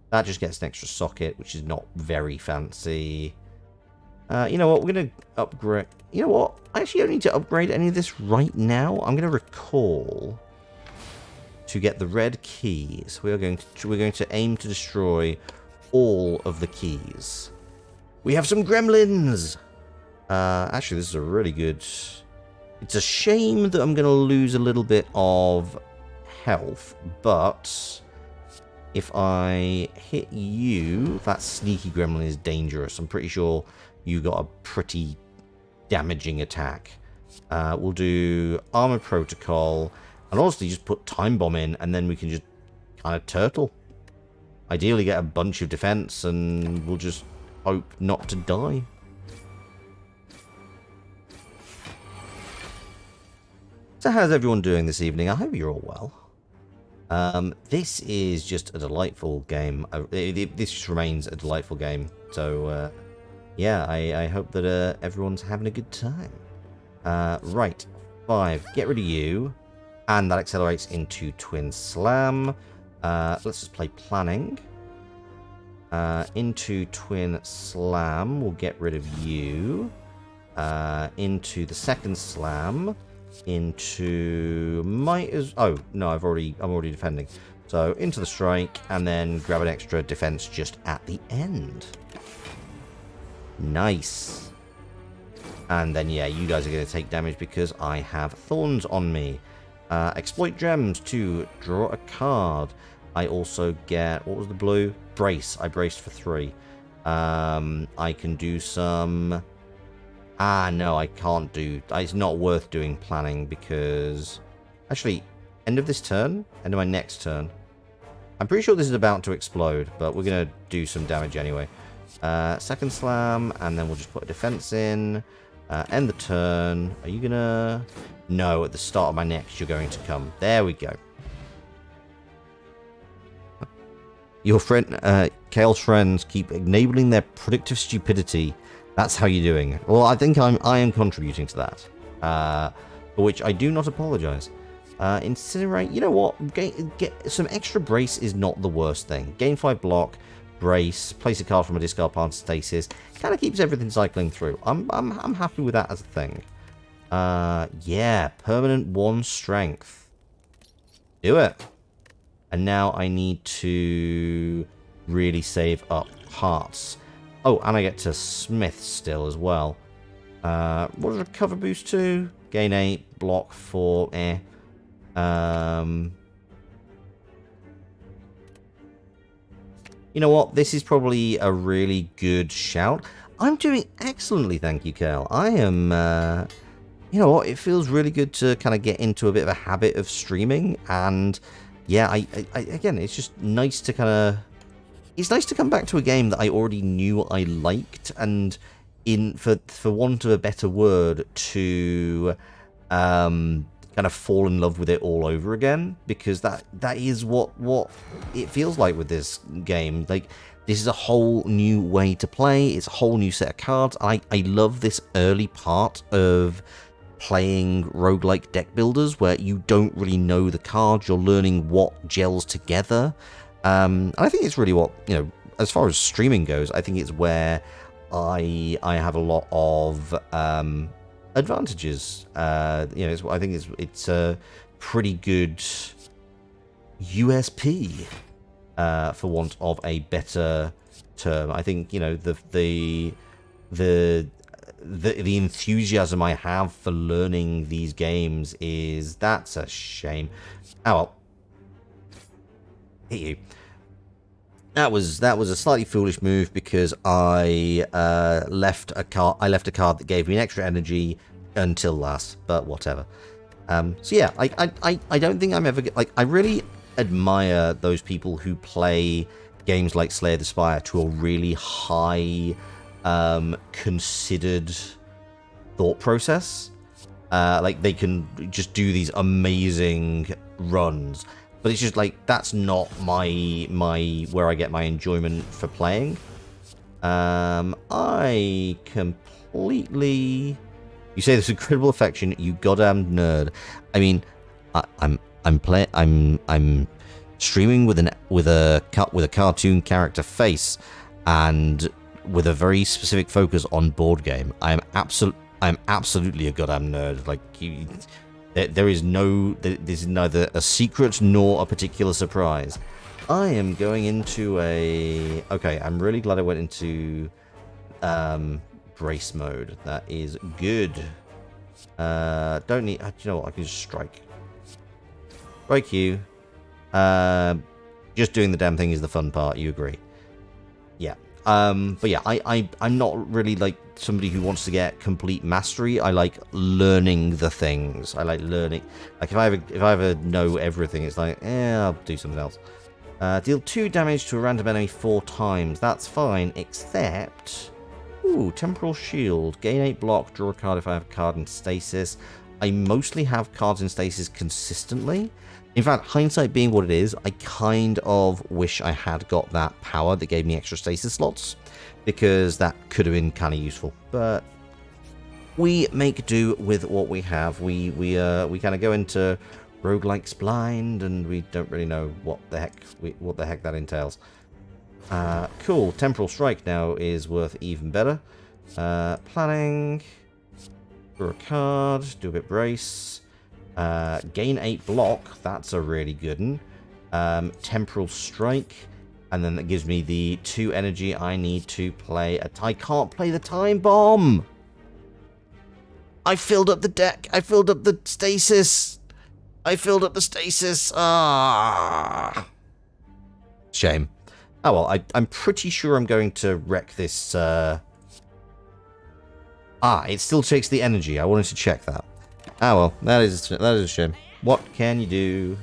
That just gets an extra socket, which is not very fancy. You know what? We're going to upgrade... You know what? I actually don't need to upgrade any of this right now. I'm going to recall to get the red keys. We're going to aim to destroy all of the keys. We have some gremlins! Actually, this is a really good... It's a shame that I'm going to lose a little bit of health, but... If I hit you, that sneaky gremlin is dangerous. I'm pretty sure you got a pretty damaging attack. We'll do Armored Protocol, and honestly just put Time Bomb in, and then we can just kind of turtle. Ideally get a bunch of defense, and we'll just hope not to die. So how's everyone doing this evening? I hope you're all well. This is just a delightful game. This just remains a delightful game. So, yeah, I hope that everyone's having a good time. Right, 5. Get rid of you. And that accelerates into Twin Slam. Let's just play Planning. Into Twin Slam, we'll get rid of you. Into the second Slam. Into oh no, I'm already defending, so into the strike and then grab an extra defense just at the end. Nice. And then yeah, you guys are going to take damage because I have thorns on me. Exploit gems to draw a card. I also get, what was the blue? Brace. I braced for 3. I can do some... no, I can't do... It's not worth doing planning because... Actually, end of this turn? End of my next turn. I'm pretty sure this is about to explode, but we're going to do some damage anyway. Second slam, and then we'll just put a defense in. End the turn. Are you going to... No, at the start of my next, you're going to come. There we go. Your friend, Kale's friends keep enabling their predictive stupidity. That's how you're doing. Well, I think I am contributing to that, for which I do not apologize. Incinerate. You know what? Get some extra brace is not the worst thing. Gain 5 block, brace, place a card from a discard pile to stasis. Kind of keeps everything cycling through. I'm happy with that as a thing. Yeah, permanent 1 strength. Do it. And now I need to really save up hearts. Oh, and I get to smith still as well. What does recover boost to? Gain 8, block 4, You know what? This is probably a really good shout. I'm doing excellently, thank you, Kel. I am, you know what? It feels really good to kind of get into a bit of a habit of streaming. And yeah, I again, it's just nice to kind of... It's nice to come back to a game that I already knew I liked, and for want of a better word, to kind of fall in love with it all over again, because that is what it feels like with this game. Like, this is a whole new way to play. It's a whole new set of cards. I love this early part of playing roguelike deck builders where you don't really know the cards. You're learning what gels together. And I think it's really what, you know, as far as streaming goes, I think it's where I have a lot of advantages. You know, I think it's a pretty good USP, for want of a better term. I think, you know, the enthusiasm I have for learning these games that's a shame. Oh well. Hit you. That was a slightly foolish move because I left a card that gave me an extra energy until last, but whatever. So yeah, I don't think I'm ever like, I really admire those people who play games like Slay the Spire to a really high considered thought process. Like, they can just do these amazing runs. But it's just like, that's not my where I get my enjoyment for playing. I completely... You say this incredible affection, you goddamn nerd. I mean, I'm streaming with a cartoon character face and with a very specific focus on board game. I'm absolutely a goddamn nerd. Like, this is neither a secret nor a particular surprise. I am going into a... Okay, I'm really glad I went into brace mode. That is good. Don't need... You know what? I can just strike. Strike you. Just doing the damn thing is the fun part. You agree? Yeah. But yeah, I'm not really like somebody who wants to get complete mastery. I like learning the things. I like learning. Like, if I ever know everything, it's like, I'll do something else. Deal 2 damage to a random enemy 4 times. That's fine, except... Ooh, Temporal Shield. Gain 8 block, draw a card if I have a card in stasis. I mostly have cards in stasis consistently. In fact, hindsight being what it is, I kind of wish I had got that power that gave me extra stasis slots, because that could have been kind of useful. But we make do with what we have. We kind of go into roguelikes blind, and we don't really know what the heck that entails. Cool. Temporal Strike now is worth even better. Planning. Draw a card. Do a bit brace. Gain 8 block, that's a really good one. Temporal Strike, and then that gives me the 2 energy I need to play I can't play the Time Bomb! I filled up the deck! I filled up the stasis! Ah! Shame. Oh well, I'm pretty sure I'm going to wreck this, it still takes the energy. I wanted to check that. Ah well, that is a shame. What can you do?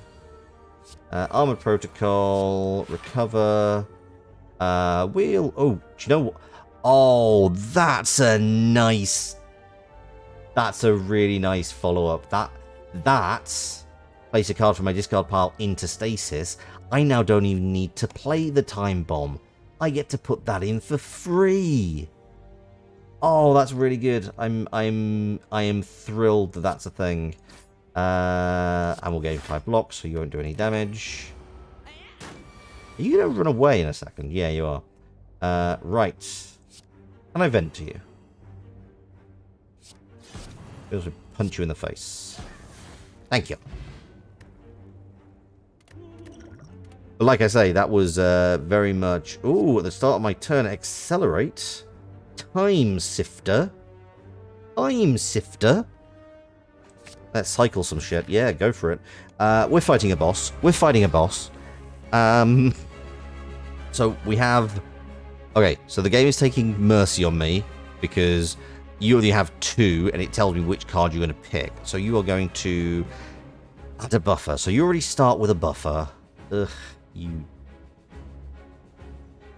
Armored Protocol, recover, wheel. Oh, do you know what? Oh, that's a really nice follow-up. That's place a card from my discard pile into stasis. I now don't even need to play the Time Bomb. I get to put that in for free. Oh, that's really good. I am thrilled that that's a thing. And we'll gain 5 blocks, so you won't do any damage. Are you going to run away in a second? Yeah, you are. Right. Can I vent to you? I'll also punch you in the face. Thank you. But like I say, that was very much... Ooh, at the start of my turn, accelerate. Time Sifter. Time Sifter. Let's cycle some shit. Yeah, go for it. We're fighting a boss. We're fighting a boss. So we have... Okay, so the game is taking mercy on me because you only have 2 and it tells me which card you're going to pick. So you are going to add a buffer. So you already start with a buffer. Ugh, you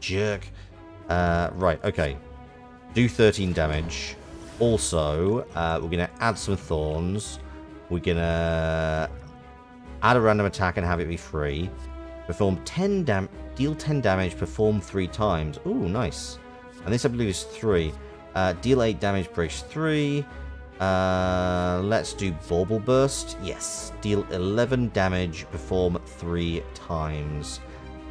jerk. Right, okay. Do 13 damage. Also, we're going to add some thorns. We're going to add a random attack and have it be free. Perform 10 deal 10 damage, perform 3 times. Ooh, nice. And this, I believe, is 3. Deal 8 damage, brace 3. Let's do Bauble Burst. Yes. Deal 11 damage, perform 3 times.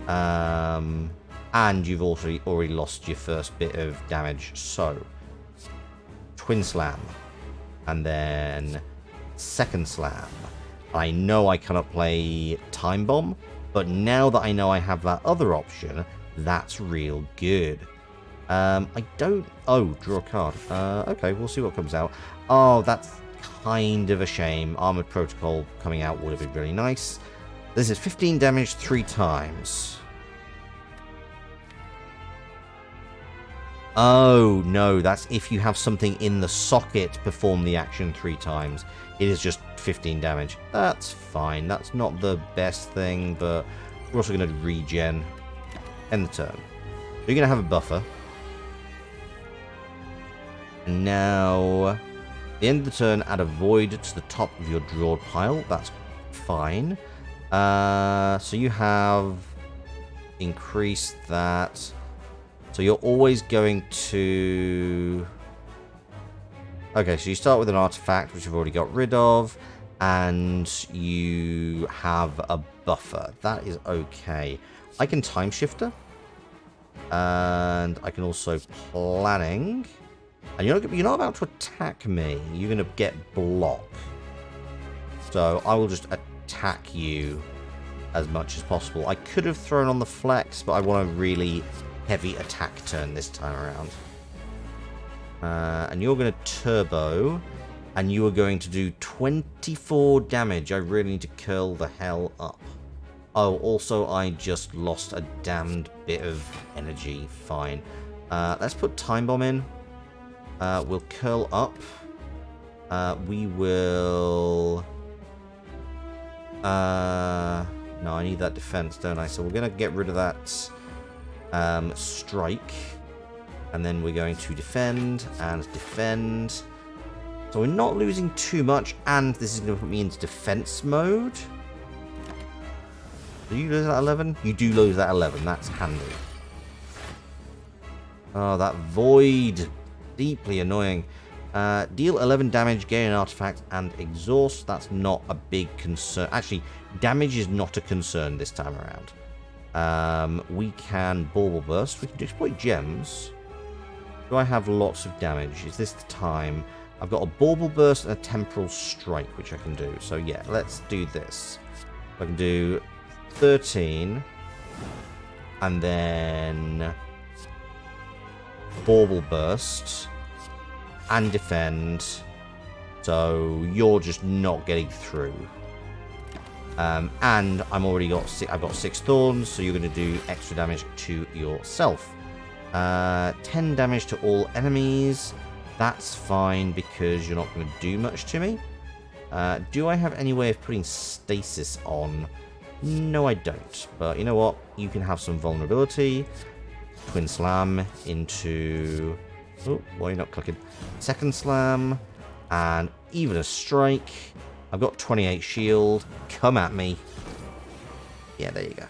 And you've also already lost your first bit of damage. So, Twin Slam. And then Second Slam. I know I cannot play Time Bomb, but now that I know I have that other option, that's real good. I don't... Oh, draw a card. Okay, we'll see what comes out. Oh, that's kind of a shame. Armored Protocol coming out would have been really nice. This is 15 damage 3 times. Oh, no, that's if you have something in the socket perform the action 3 times. It is just 15 damage. That's fine. That's not the best thing, but we're also going to regen. End the turn. You're going to have a buffer. And now, at the end of the turn, add a void to the top of your draw pile. That's fine. So you have increased that. So you're always going to... Okay, so you start with an artifact, which you've already got rid of, and you have a buffer. That is okay. I can Time Shifter, and I can also Planning. And you're not about to attack me. You're going to get block. So I will just attack you as much as possible. I could have thrown on the flex, but I want a really heavy attack turn this time around. And you're going to turbo, and you are going to do 24 damage. I really need to curl the hell up. Oh, also, I just lost a damned bit of energy. Fine. Let's put Time Bomb in. We'll curl up. We will... No, I need that defense, don't I? So we're going to get rid of that strike. And then we're going to defend and defend. So we're not losing too much, and this is going to put me into defense mode. Do you lose that 11? You do lose that 11. That's handy. Oh, that void. Deeply annoying. Deal 11 damage, gain an artifact, and exhaust. That's not a big concern. Actually, damage is not a concern this time around. We can Bauble Burst. We can exploit gems. Do I have lots of damage? Is this the time? I've got a Bauble Burst and a Temporal Strike, which I can do. So yeah, let's do this. I can do 13. And then Bauble Burst. And defend. So you're just not getting through. And I've got 6 thorns, so you're going to do extra damage to yourself. 10 damage to all enemies. That's fine because you're not going to do much to me. Do I have any way of putting stasis on? No, I don't. But you know what? You can have some vulnerability. Twin Slam into... Oh, why are you not clicking? Second Slam. And even a strike. I've got 28 shield. Come at me. Yeah, there you go.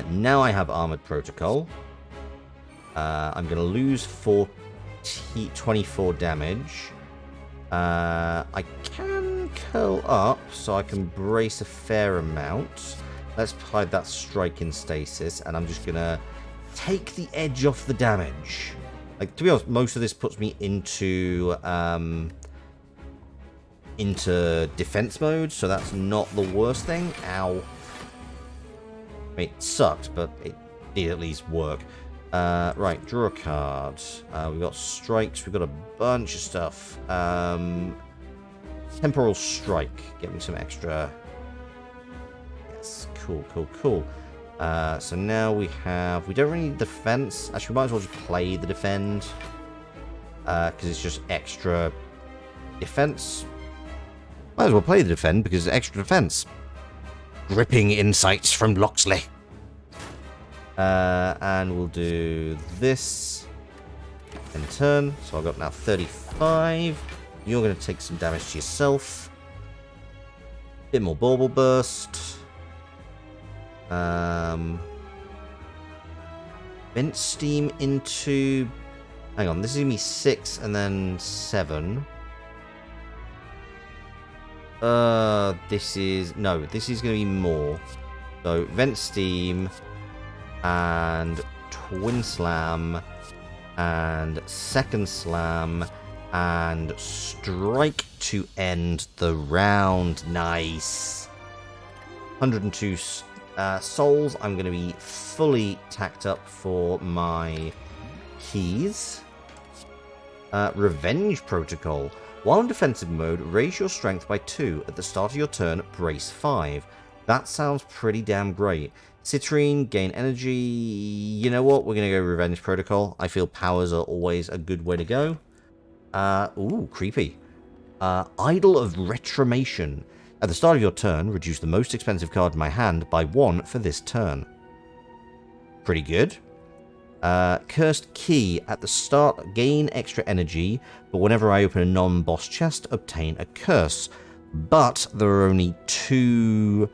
Now I have Armored Protocol. I'm going to lose 24 damage. I can curl up, so I can brace a fair amount. Let's hide that strike in stasis, and I'm just going to take the edge off the damage. Like, to be honest, most of this puts me into defense mode, so that's not the worst thing. Ow. I mean, it sucked, but it did at least work. Right, draw a card. We've got strikes, we've got a bunch of stuff. Temporal strike. Get me some extra. Yes, cool, cool, cool. So now we don't really need defense. Actually, we might as well just play the defend. Because it's just extra defense. Might as well play the defend because it's extra defense. Gripping insights from Loxley. And we'll do this. And turn. So I've got now 35. You're going to take some damage to yourself. Bit more bauble burst. Vent steam into... Hang on, this is going to be 6 and then 7. This is going to be more. So, vent steam and twin slam and second slam and strike to end the round. Nice. 102 souls. I'm going to be fully tacked up for my keys. Revenge protocol. While in defensive mode, raise your strength by 2. At the start of your turn, brace 5. That sounds pretty damn great. Citrine, gain energy. You know what? We're going to go Revenge Protocol. I feel powers are always a good way to go. Ooh, creepy. Idol of Retromation. At the start of your turn, reduce the most expensive card in my hand by 1 for this turn. Pretty good. Cursed Key. At the start, gain extra energy, but whenever I open a non-boss chest, obtain a curse. But there are only 2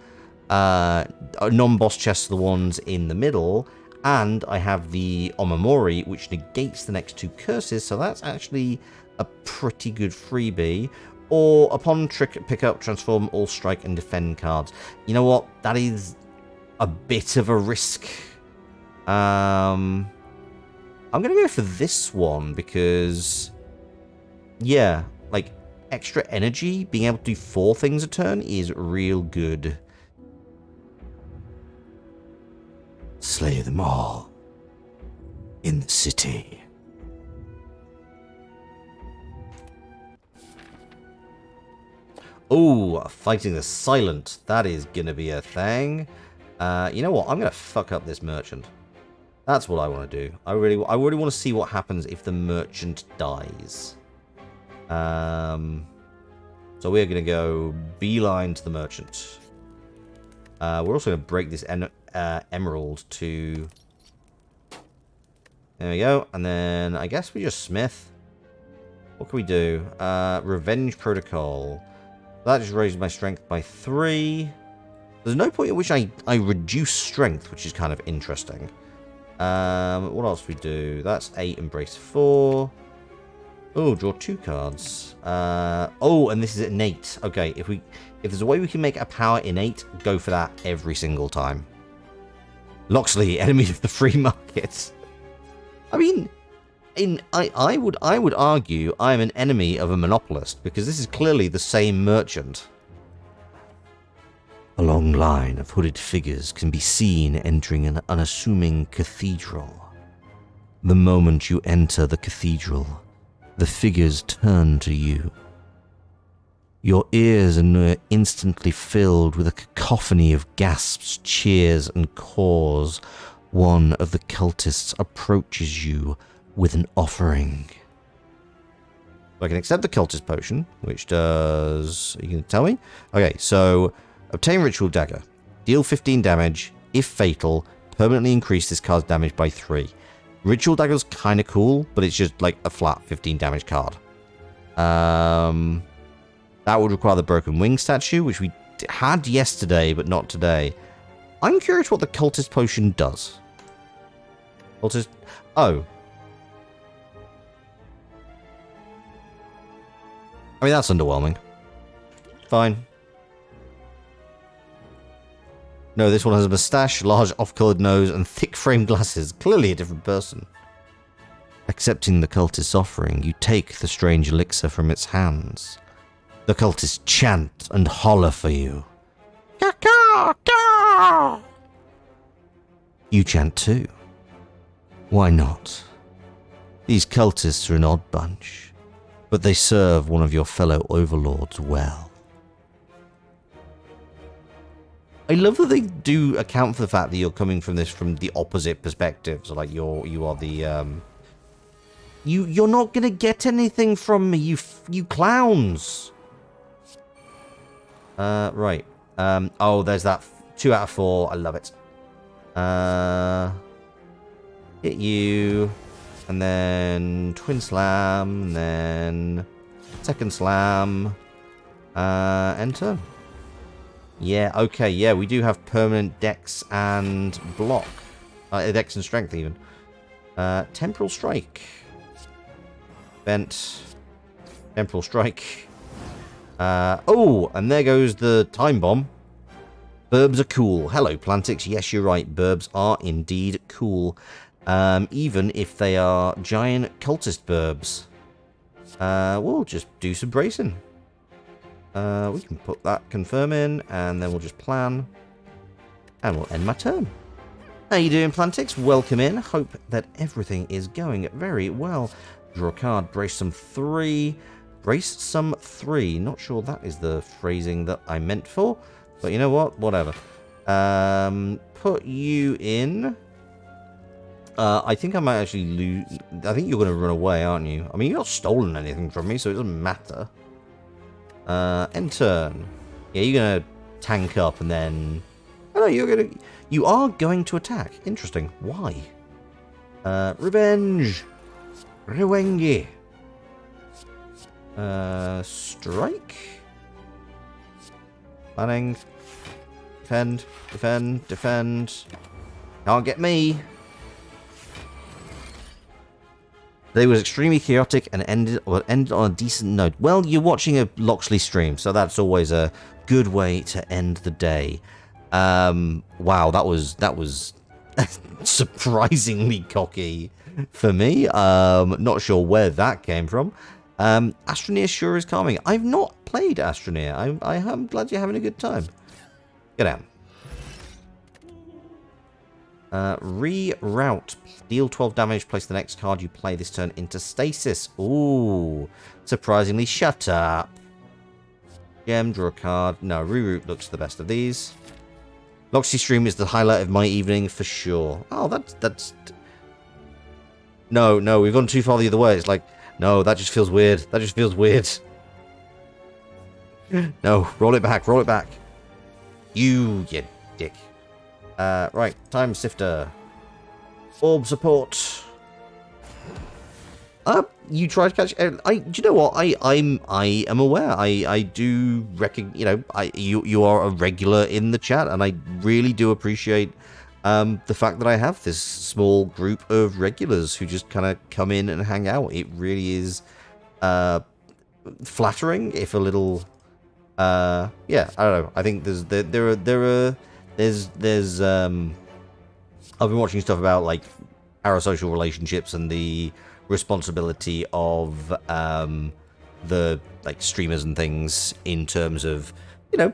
non-boss chests, the ones in the middle, and I have the Omamori, which negates the next 2 curses, so that's actually a pretty good freebie. Or, upon pickup, transform all strike and defend cards. You know what? That is a bit of a risk. I'm going to go for this one because, yeah, like, extra energy, being able to do 4 things a turn is real good. Slay them all in the city. Oh, fighting the silent. That is going to be a thing. You know what? I'm going to fuck up this merchant. That's what I want to do. I really want to see what happens if the merchant dies. So we're going to go beeline to the merchant. We're also going to break this emerald to... There we go. And then I guess we just smith. What can we do? Revenge protocol. That just raises my strength by 3. There's no point at which I reduce strength, which is kind of interesting. What else we do? That's 8 and brace 4. Oh, draw 2 cards. Oh, and this is innate. Okay, if there's a way we can make a power innate, go for that every single time. Loxley, enemy of the free market. I mean, I would argue I'm an enemy of a monopolist, because this is clearly the same merchant. A long line of hooded figures can be seen entering an unassuming cathedral. The moment you enter the cathedral, the figures turn to you. Your ears are instantly filled with a cacophony of gasps, cheers, and caws. One of the cultists approaches you with an offering. I can accept the cultist potion, which does... Are you going to tell me? Okay, so... Obtain Ritual Dagger. Deal 15 damage. If fatal, permanently increase this card's damage by 3. Ritual Dagger's kind of cool, but it's just like a flat 15 damage card. That would require the Broken Wing statue, which we had yesterday, but not today. I'm curious what the Cultist Potion does. Cultist... Oh. I mean, that's underwhelming. Fine. No, this one has a moustache, large off-colored nose, and thick-framed glasses. Clearly a different person. A Accepting the cultist's offering, you take the strange elixir from its hands. The cultists chant and holler for you. Caw-caw-caw! You chant too. Why not? These cultists are an odd bunch, but they serve one of your fellow overlords well. I love that they do account for the fact that you're coming from this from the opposite perspective. So like you are the you're not gonna get anything from me, you clowns. Right. Oh, there's that 2 out of 4. I love it. Hit you, and then twin slam, and then second slam. Enter. Yeah, okay, yeah, we do have permanent dex and block. Dex and strength, even. Temporal strike. Bent. Temporal strike. Oh, and there goes the time bomb. Burbs are cool. Hello, Plantix. Yes, you're right. Burbs are indeed cool. Even if they are giant cultist burbs. We'll just do some bracing. We can put that confirm in, and then we'll just plan. And we'll end my turn. How you doing, Plantix? Welcome in. Hope that everything is going very well. Draw a card. Brace some 3. Brace some 3. Not sure that is the phrasing that I meant for. But you know what? Whatever. Put you in. I think I might actually lose. I think you're going to run away, aren't you? I mean, you're not stolen anything from me, so it doesn't matter. End turn. Yeah, you're going to tank up and then... Oh, no, you are going to attack. Interesting. Why? Revenge. Rewenge. Strike. Planning. Defend. Defend. Defend. Can't get me. They was extremely chaotic and ended on a decent note. Well, you're watching a Loxley stream, so that's always a good way to end the day. Wow, that was surprisingly cocky for me. Not sure where that came from. Astroneer sure is calming. I've not played Astroneer. I'm glad you're having a good time. Get out. Reroute. Deal 12 damage. Place the next card you play this turn into stasis. Ooh. Surprisingly, shut up. Gem, draw a card. No, reroute looks the best of these. Loxy stream is the highlight of my evening for sure. Oh, that's... No, we've gone too far the other way. It's like, no, that just feels weird. That just feels weird. No, roll it back, roll it back. You dick. Right, time sifter. Orb support. You try to catch. Do you know what? I am aware. I do reckon. You know, you are a regular in the chat, and I really do appreciate the fact that I have this small group of regulars who just kind of come in and hang out. It really is flattering, if a little. Yeah, I don't know. I think there's I've been watching stuff about like parasocial relationships and the responsibility of the like streamers and things in terms of, you know,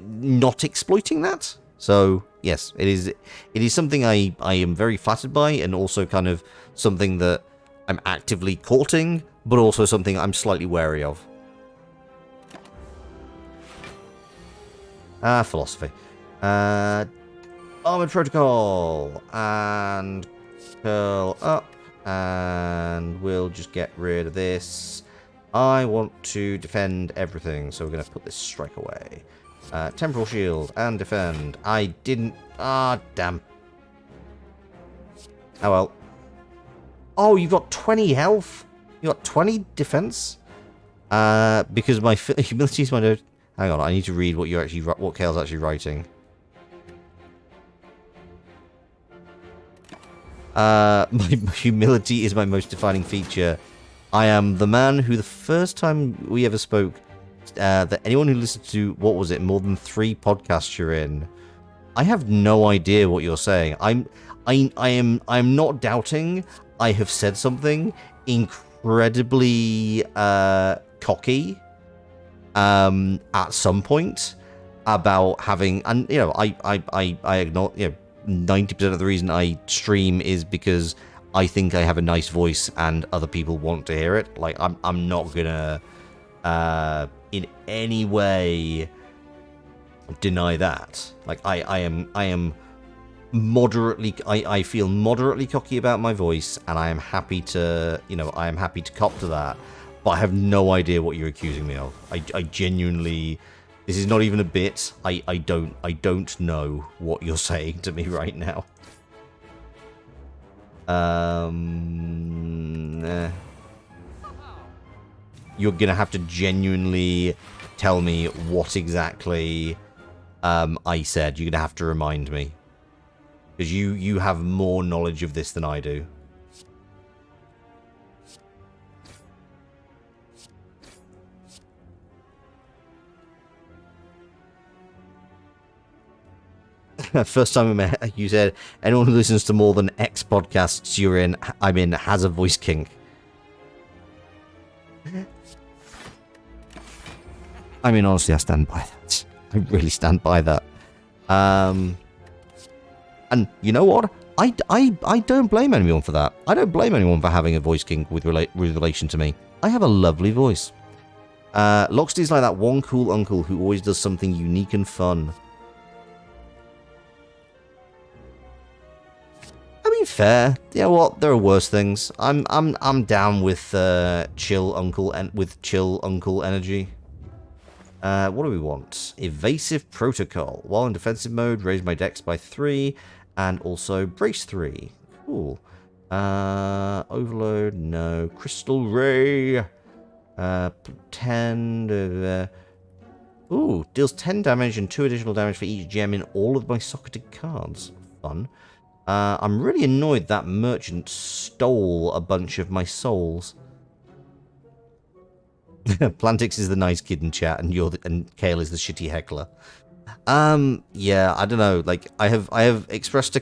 not exploiting that. So yes, it is something I am very flattered by, and also kind of something that I'm actively courting, but also something I'm slightly wary of. Philosophy. Armored Protocol, and curl up, and we'll just get rid of this. I want to defend everything, so we're going to put this strike away. Temporal Shield and defend. I didn't... damn. Oh, well. Oh, you've got 20 health? You got 20 defense? Because my humility is my note. Hang on, I need to read what Kale's actually writing. My humility is my most defining feature. I am the man who, the first time we ever spoke, that anyone who listened to, what was it, more than 3 podcasts you're in, I have no idea what you're saying. I'm not doubting. I have said something incredibly cocky at some point about having, and you know, I ignore, you know, 90% of the reason I stream is because I think I have a nice voice and other people want to hear it. Like, I'm not gonna in any way deny that. Like, I am moderately, I feel moderately cocky about my voice, and I am happy to, you know, I am happy to cop to that, but I have no idea what you're accusing me of. I genuinely, this is not even a bit. I don't know what you're saying to me right now. You're gonna have to genuinely tell me what exactly I said. You're gonna have to remind me, because you have more knowledge of this than I do. First time we met, you said anyone who listens to more than X podcasts I'm in has a voice kink. I mean, honestly, I stand by that. I really stand by that. And you know what? I don't blame anyone for that. I don't blame anyone for having a voice kink with relation to me. I have a lovely voice. Loxley's like that one cool uncle who always does something unique and fun. I mean, fair. You know what? There are worse things. I'm down with chill uncle and with chill uncle energy. What do we want? Evasive protocol. While in defensive mode, raise my dex by 3, and also brace 3. Cool. Overload, no. Crystal ray. 10. Ooh, deals 10 damage and 2 additional damage for each gem in all of my socketed cards. Fun. I'm really annoyed that merchant stole a bunch of my souls. Plantix is the nice kid in chat, and and Kale is the shitty heckler. Yeah, I don't know. Like, I have expressed to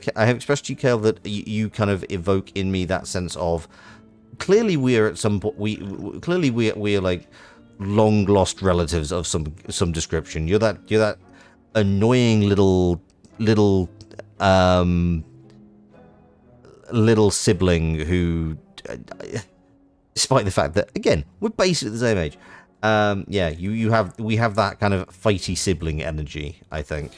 you, Kale, that you kind of evoke in me that sense of clearly we're at some point we're like long lost relatives of some description. You're that annoying little sibling who, despite the fact that, again, we're basically the same age, yeah, we have that kind of fighty sibling energy, I think.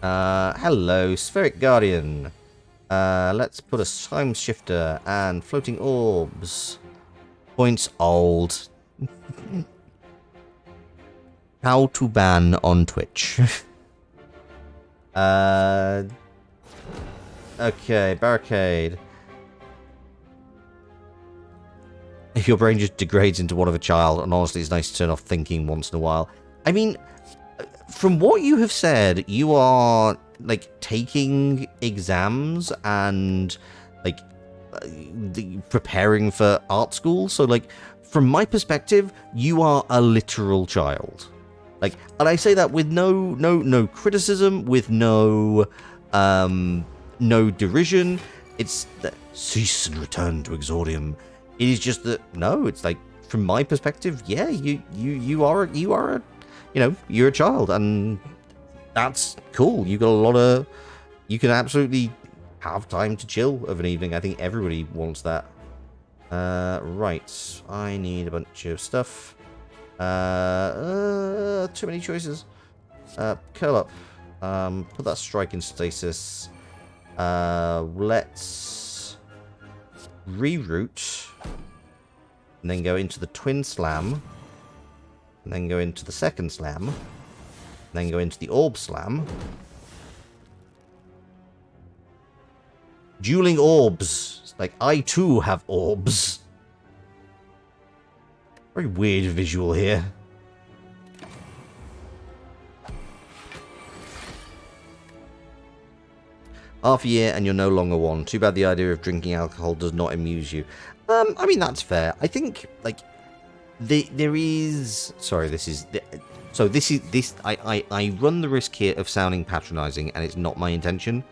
Hello, Spheric Guardian. Let's put a time shifter and floating orbs. Points old. How to ban on Twitch. Okay, barricade. If your brain just degrades into one of a child, and honestly, it's nice to turn off thinking once in a while. I mean, from what you have said, you are, like, taking exams and, like, preparing for art school. So, like, from my perspective, you are a literal child. Like, and I say that with no criticism, with no derision. It's that cease and return to Exordium. It is just that, no, it's like, from my perspective, yeah, you are a, you know, you're a child, and that's cool. You got a lot of, you can absolutely have time to chill of an evening. I think everybody wants that. Right, I need a bunch of stuff. Too many choices. Curl up. Put that strike in stasis. Let's reroute, and then go into the twin slam, and then go into the second slam, and then go into the orb slam. Dueling orbs. It's like, I too have orbs. Very weird visual here. Half a year and you're no longer one. Too bad the idea of drinking alcohol does not amuse you. I mean, that's fair. I think, like, there is... Sorry, this is... So I run the risk here of sounding patronizing, and it's not my intention.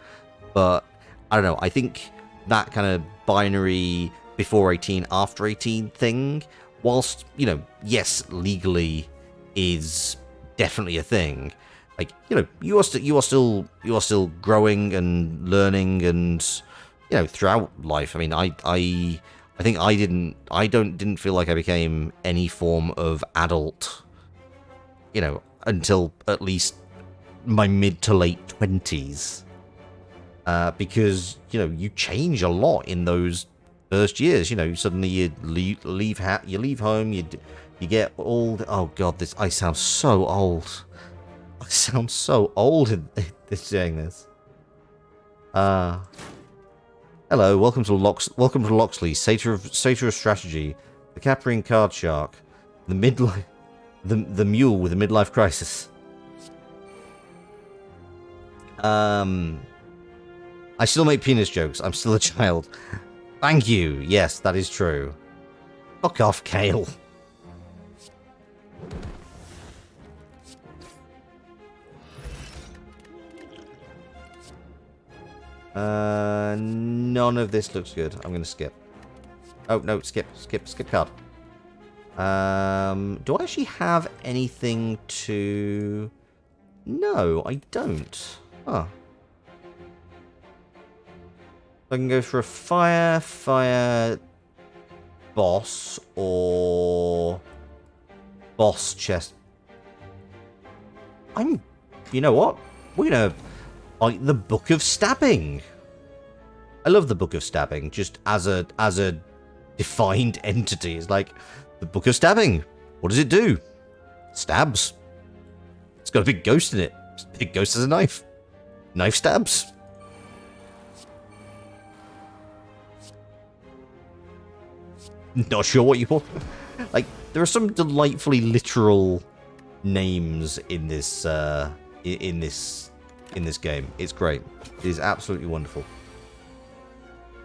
But I don't know. I think that kind of binary before 18, after 18 thing, whilst, you know, yes, legally is definitely a thing. Like, you know, you are still growing and learning, and you know, throughout life. I mean, I think didn't feel like I became any form of adult, you know, until at least my mid to late 20s. Because, you know, you change a lot in those first years. You know, suddenly you leave home, you get old. Oh god, I sound so old. I sound so old in saying this. Hello, welcome to Loxley, Satyr of Strategy, the Caprine Card Shark, the midlife, the mule with a midlife crisis. I still make penis jokes. I'm still a child. Thank you. Yes, that is true. Fuck off, Kale. None of this looks good. I'm going to skip. Oh, no, skip card. Do I actually have anything to... No, I don't. Huh. I can go for a fire boss or boss chest. You know what? We're gonna like the Book of Stabbing. I love the Book of Stabbing just as a defined entity. It's like the Book of Stabbing. What does it do? Stabs. It's got a big ghost in it. Big ghost has a knife. Knife stabs. Not sure what you want. Like, there are some delightfully literal names in this in this game. It's great. It is absolutely wonderful.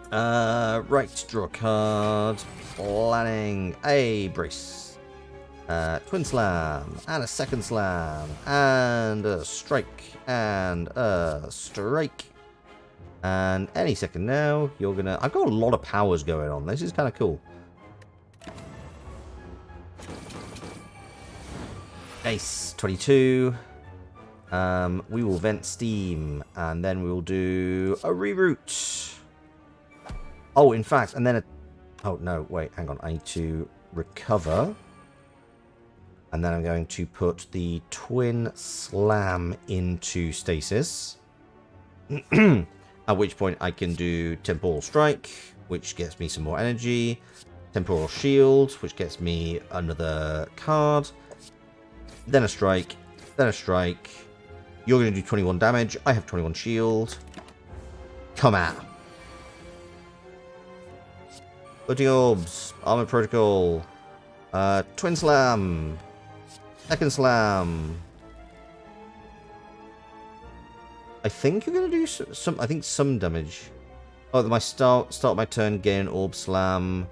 Right, draw a card. Planning a brace. Twin slam and a second slam and a strike and a strike. And any second now, you're gonna. I've got a lot of powers going on. This is kind of cool. Ace 22. We will vent steam, and then we will do a reroute. Oh, in fact, and then a... Oh, no, wait, hang on. I need to recover. And then I'm going to put the twin slam into stasis. At which point I can do temporal strike, which gets me some more energy. Temporal shield, which gets me another card. Then a strike. Then a strike. You're going to do 21 damage. I have 21 shield. Come out. Floating orbs. Armor protocol. Twin slam. Second slam. I think you're going to do some damage. Oh, my start my turn, gain an orb slam.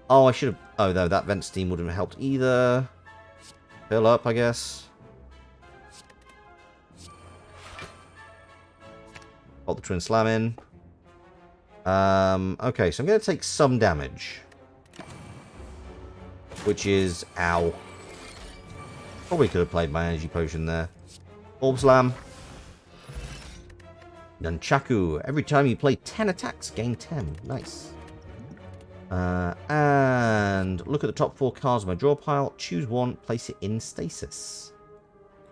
Oh, I should have... Oh, no, that vent steam wouldn't have helped either. Fill up, I guess. Got the twin slam in. Okay, so I'm going to take some damage. Which is... Ow. Probably could have played my energy potion there. Orb slam. Nunchaku. Every time you play 10 attacks, gain 10. Nice. And look at the top 4 cards of my draw pile. Choose one, place it in stasis.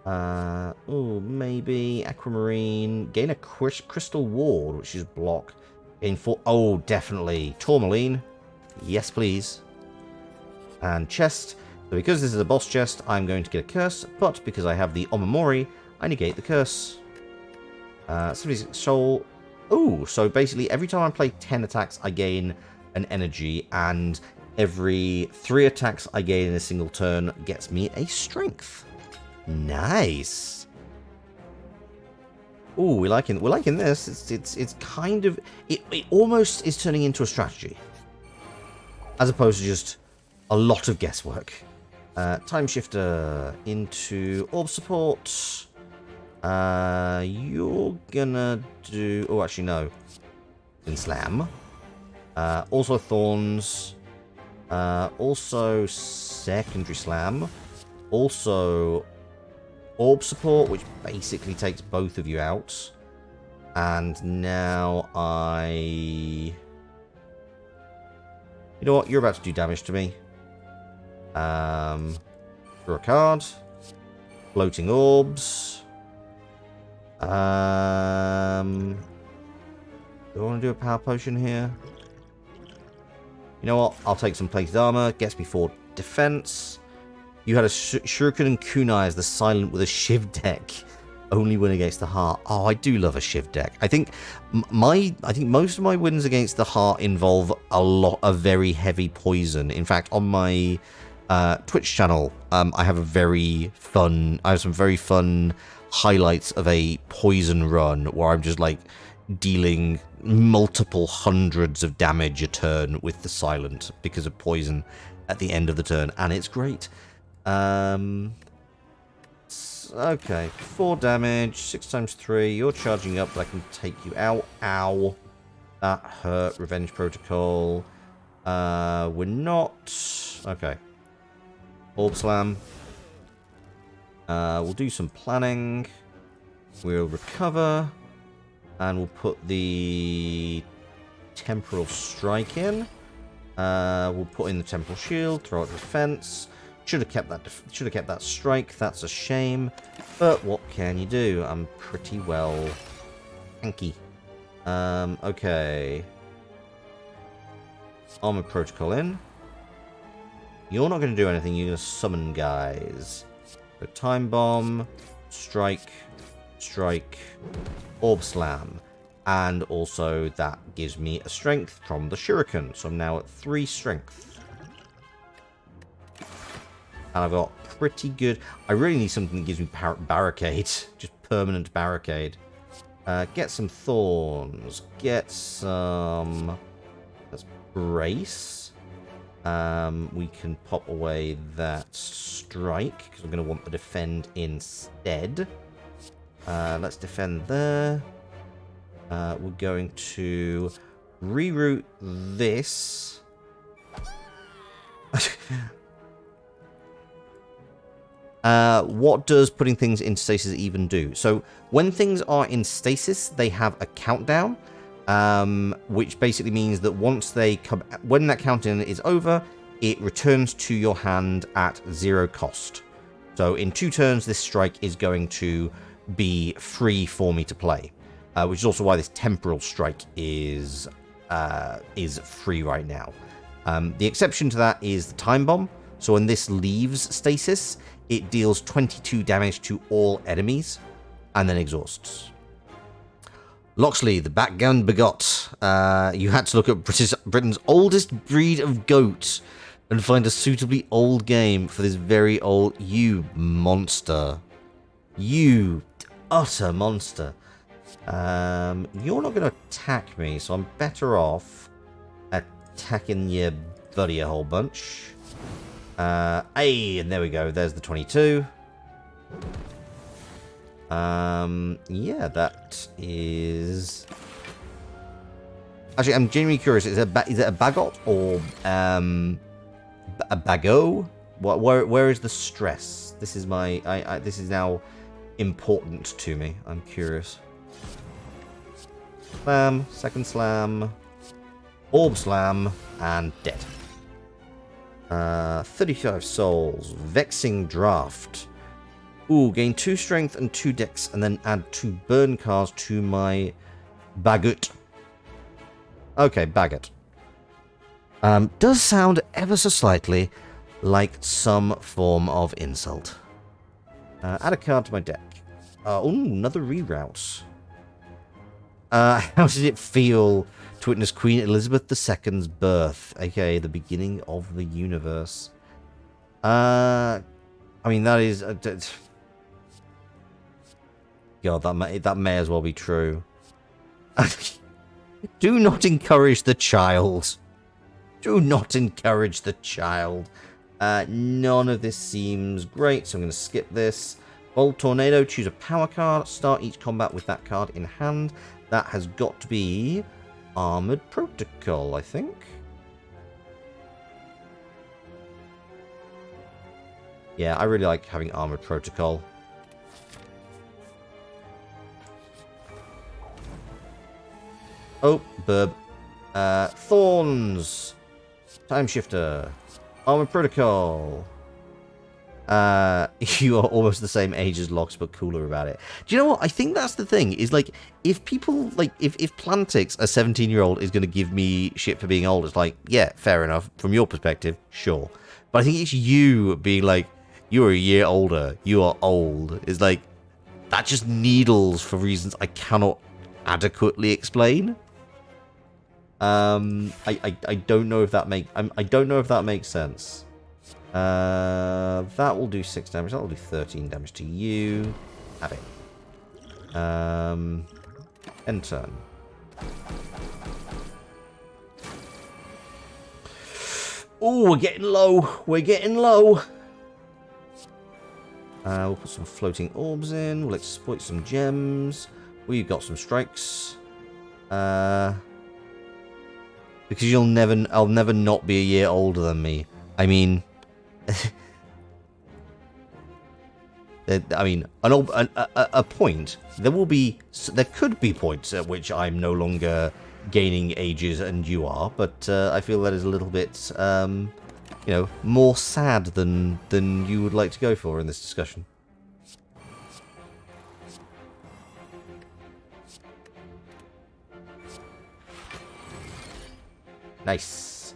Oh, maybe Aquamarine. Gain a crystal ward, which is block. Gain 4. Oh, definitely. Tourmaline. Yes, please. And chest. So because this is a boss chest, I'm going to get a curse. But because I have the Omamori, I negate the curse. 76 soul. Oh, so basically every time I play 10 attacks, I gain an energy, and every 3 attacks I gain in a single turn gets me a strength. Nice. Oh, we're liking this. It's kind of it almost is turning into a strategy, as opposed to just a lot of guesswork. Time shifter into orb support. You're gonna do... Oh, actually, no. in Slam. Also Thorns. Also Secondary Slam. Also Orb Support, which basically takes both of you out. And now I... You know what? You're about to do damage to me. Draw a card. Floating Orbs. Do I want to do a Power Potion here? You know what? I'll take some Plated Armor. Gets me 4 defense. You had a Shuriken and Kunai as the silent with a Shiv deck. Only win against the heart. Oh, I do love a Shiv deck. I think most of my wins against the heart involve a lot of very heavy poison. In fact, on my Twitch channel, I have some very fun highlights of a poison run where I'm just like dealing multiple hundreds of damage a turn with the silent because of poison at the end of the turn, and it's great. Okay, 4 damage, 6 times 3. You're charging up, but I can take you out. Ow. That hurt. Revenge Protocol. We're not... Okay. Orb Slam. We'll do some planning. We'll recover. And we'll put the Temporal Strike in. We'll put in the Temporal Shield, throw out defense. Should have kept that strike. That's a shame. But what can you do? I'm pretty well tanky. Okay. Armor Protocol in. You're not going to do anything. You're going to summon guys. So Time Bomb, Strike, Strike, Orb Slam. And also that gives me a strength from the Shuriken. So I'm now at 3 strength. And I've got pretty good... I really need something that gives me barricade. Just permanent barricade. Get some thorns. Get some... Let's brace. We can pop away that strike, because I'm going to want to defend instead. Let's defend there. We're going to reroute this. What does putting things into stasis even do? So when things are in stasis, they have a countdown, which basically means that once they come, when that countdown is over, it returns to your hand at 0 cost. So in 2 turns, this strike is going to be free for me to play, which is also why this temporal strike is free right now. The exception to that is the time bomb. So when this leaves stasis, it deals 22 damage to all enemies, and then exhausts. Loxley, the backgammon begot. You had to look at Britain's oldest breed of goat and find a suitably old game for this very old... You monster. You utter monster. You're not going to attack me, so I'm better off attacking your buddy a whole bunch. Hey, and there we go. There's the 22. Yeah, that is... Actually, I'm genuinely curious. Is it a Bagot or a Bagot? Where is the stress? This is my... this is now important to me. I'm curious. Slam, second slam, orb slam, and dead. 35 souls. Vexing Draft. Ooh, gain 2 strength and 2 dex, and then add 2 burn cards to my Bagut. Okay, Bagut. Does sound ever so slightly like some form of insult. Add a card to my deck. Ooh, another reroute. How did it feel to witness Queen Elizabeth II's birth, aka the beginning of the universe? I mean, that is... God, that may as well be true. Do not encourage the child. Do not encourage the child. None of this seems great, so I'm going to skip this. Bolt Tornado, choose a power card. Start each combat with that card in hand. That has got to be Armored Protocol, I think. Yeah, I really like having Armored Protocol. Oh, burb. Thorns. Time Shifter. Armored Protocol. You are almost the same age as Lox, but cooler about it. Do you know what? I think that's the thing, is like, if people, like, if Plantix, a 17-year-old, is going to give me shit for being old, it's like, yeah, fair enough. From your perspective, sure. But I think it's you being like, you're a year older, you are old. It's like, that just needles for reasons I cannot adequately explain. I don't know if that I don't know if that makes sense. That will do 6 damage. That will do 13 damage to you. Have it. End turn. Oh, we're getting low. We're getting low. We'll put some floating orbs in. We'll exploit some gems. We've got some strikes. Because I'll never not be a year older than me. I mean, a point. There could be points at which I'm no longer gaining ages and you are, but I feel that is a little bit, you know, more sad than you would like to go for in this discussion. Nice.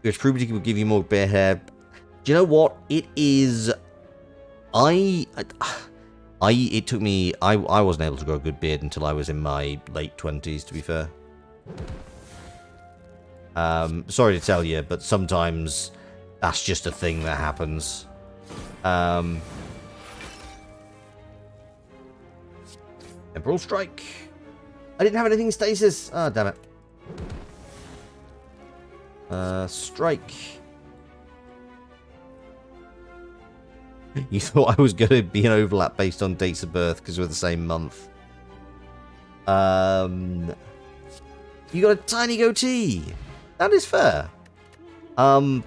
Which puberty will give you more bare hair. Do you know what? It is... It took me... I wasn't able to grow a good beard until I was in my late 20s, to be fair. Sorry to tell you, but sometimes that's just a thing that happens. Temporal Strike. I didn't have anything in stasis. Ah, damn it. Strike. You thought I was going to be an overlap based on dates of birth because we're the same month. You got a tiny goatee. That is fair. I'm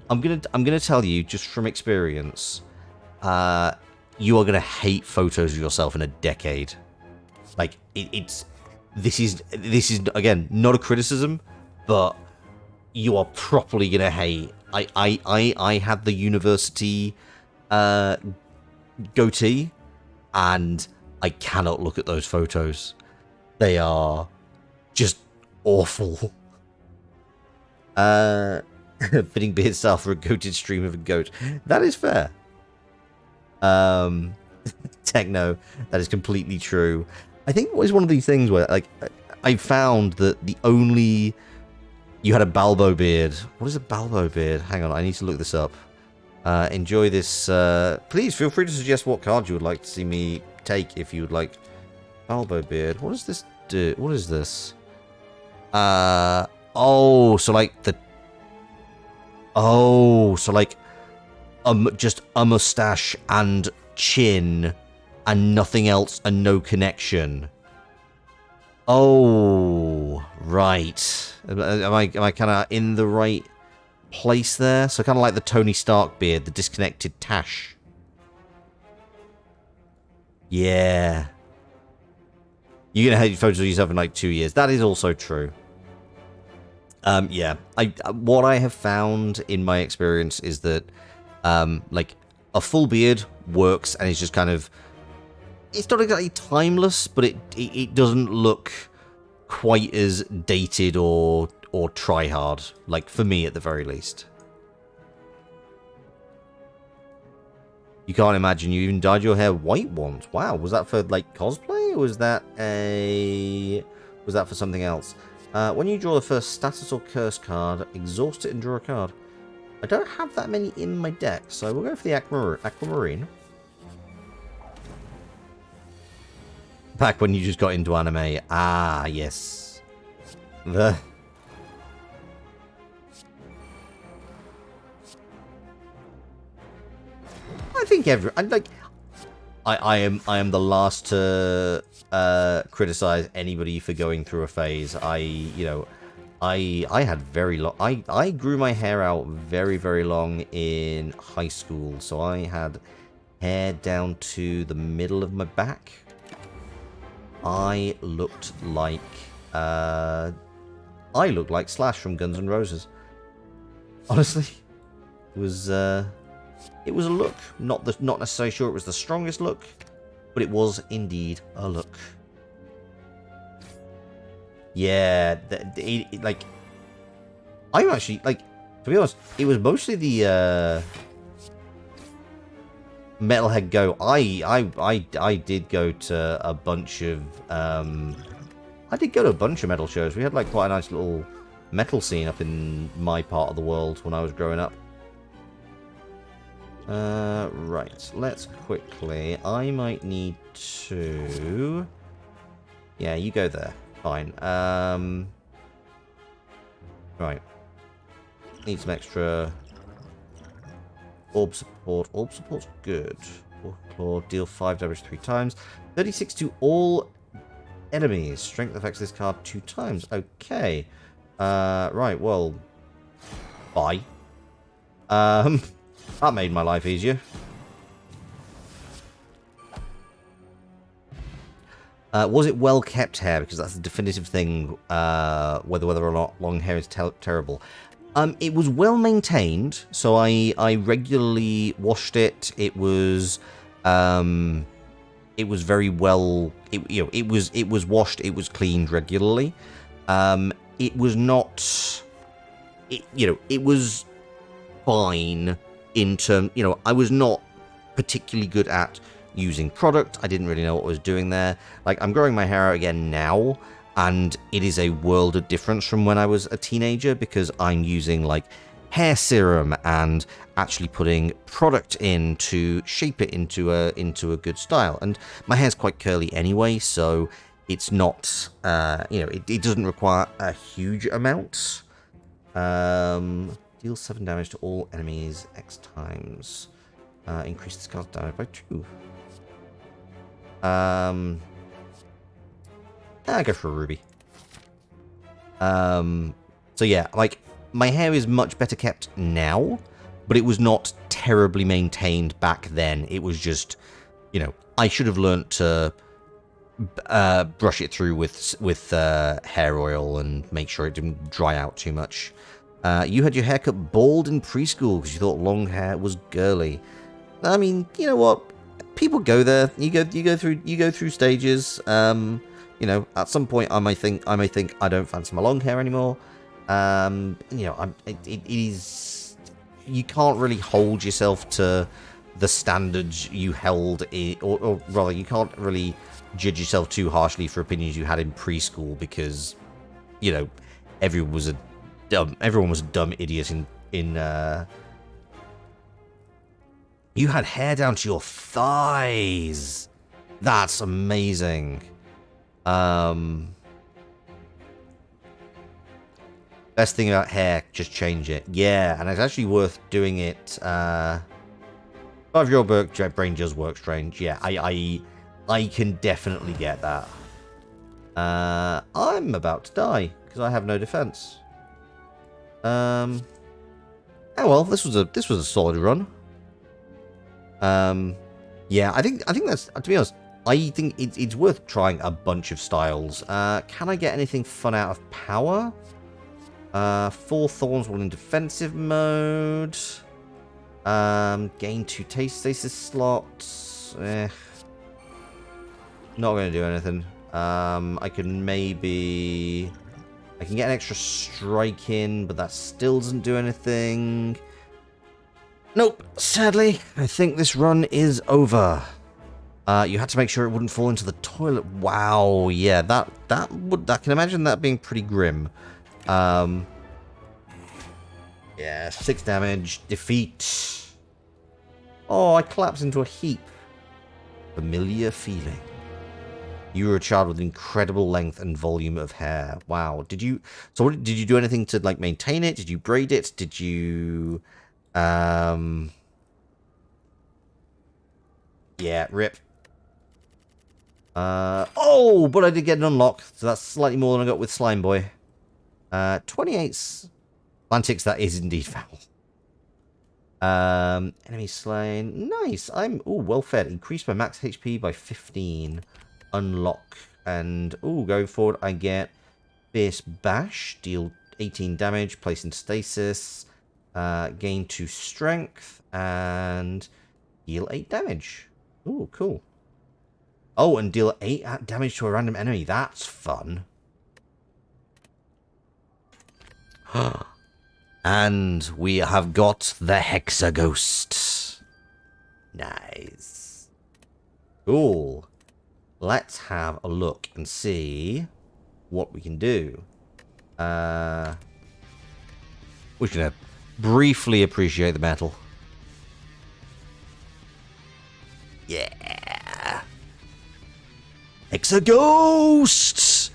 gonna tell you just from experience. You are gonna hate photos of yourself in a decade. Like this is again not a criticism, but you are properly gonna hate. I had the university goatee, and I cannot look at those photos. They are just awful. Fitting beard style for a goated stream of a goat. That is fair. Techno, that is completely true. I think it was one of these things where, like, I found that the only... You had a Balbo beard. What is a Balbo beard? Hang on, I need to look this up. Enjoy this. Please feel free to suggest what card you would like to see me take if you would like. Balbo beard. What does this do? What is this? Oh, so like the... Oh, so like just a mustache and chin and nothing else and no connection. Oh, right. Am I kind of in the right place there? So kind of like the Tony Stark beard, the disconnected tash. Yeah. You're going to hate photos of yourself in like 2 years. That is also true. Yeah. What I have found in my experience is that like a full beard works and it's just kind of... It's not exactly timeless, but it doesn't look quite as dated or try-hard. Like, for me, at the very least. You can't imagine you even dyed your hair white once. Wow, was that for, like, cosplay? Or was that for something else? When you draw the first status or curse card, exhaust it and draw a card. I don't have that many in my deck, so we'll go for the Aquamarine. Back when you just got into anime. Ah, yes. I think I am the last to criticize anybody for going through a phase. I had very long. I grew my hair out very, very long in high school, so I had hair down to the middle of my back. I looked like Slash from Guns N' Roses. Honestly, it was a look. Not necessarily sure it was the strongest look, but it was indeed a look. Yeah, like I'm actually like, to be honest, it was mostly the Metalhead Go. I did go to a bunch of metal shows. We had like quite a nice little metal scene up in my part of the world when I was growing up. Right, let's quickly. I might need to. Yeah, you go there. Fine. Right. Need some extra orb support. Orb support's good. Claw, deal 5 damage 3 times. 36 to all enemies. Strength affects this card 2 times. Okay. Right, well. Bye. That made my life easier. Was it well-kept hair? Because that's the definitive thing, whether or not long hair is terrible. It was well-maintained, so I regularly washed it. It was very well... It was washed, it was cleaned regularly. It was not... It was fine in terms... I was not particularly good at using product. I didn't really know what I was doing there. Like, I'm growing my hair out again now, and it is a world of difference from when I was a teenager, because I'm using like hair serum and actually putting product in to shape it into a good style. And my hair's quite curly anyway, so it's not it doesn't require a huge amount. Deal 7 damage to all enemies X times. Increase this card's damage by 2. I go for a ruby. So yeah, like, my hair is much better kept now, but it was not terribly maintained back then. It was just, I should have learnt to brush it through with hair oil and make sure it didn't dry out too much. You had your haircut bald in preschool because you thought long hair was girly. I mean, you know what? People go there. You go through stages. At some point I may think I don't fancy my long hair anymore. It is, you can't really hold yourself to the standards you held or rather, you can't really judge yourself too harshly for opinions you had in preschool, because everyone was a dumb idiot in you had hair down to your thighs. That's amazing. Best thing about hair, just change it. Yeah, and it's actually worth doing it. 5-year-old brain does work strange. Yeah, I can definitely get that. I'm about to die because I have no defense. Oh well, this was a solid run. Yeah, I think that's, to be honest, I think it's worth trying a bunch of styles. Can I get anything fun out of power? 4 thorns while in defensive mode. Gain 2 taste stasis slots. Not going to do anything. I can get an extra strike in, but that still doesn't do anything. Nope, sadly, I think this run is over. You had to make sure it wouldn't fall into the toilet. Wow, yeah, I can imagine that being pretty grim. Yeah, 6 damage, defeat. Oh, I collapsed into a heap. Familiar feeling. You were a child with incredible length and volume of hair. Wow. Did you do anything to like maintain it? Did you braid it? Did you yeah, rip. Oh, but I did get an unlock, so that's slightly more than I got with Slime Boy. 28's Atlantics, that is indeed foul. Enemy slain. Nice. I'm well fed. Increase my max HP by 15. Unlock. And going forward, I get Fierce Bash. Deal 18 damage. Place in stasis. Gain 2 strength. And deal 8 damage. Ooh, cool. Oh, and deal 8 damage to a random enemy. That's fun. And we have got the Hexagoat. Nice. Cool. Let's have a look and see what we can do. We're going to briefly appreciate the metal. Yeah. Hexagoat!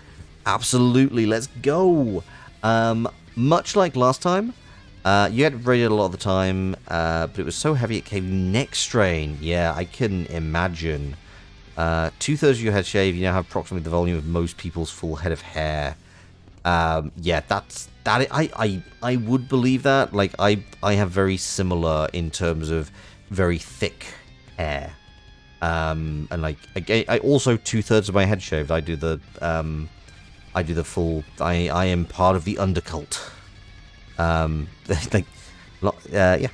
Absolutely, let's go. Much like last time, you had raided a lot of the time, but it was so heavy it came neck strain. Yeah, I can imagine. 2/3 of your head shave, you now have approximately the volume of most people's full head of hair. Yeah, I would believe that. Like, I have very similar in terms of very thick hair. And like, I also 2/3 of my head shaved. I do the full. I am part of the undercult. Like, yeah.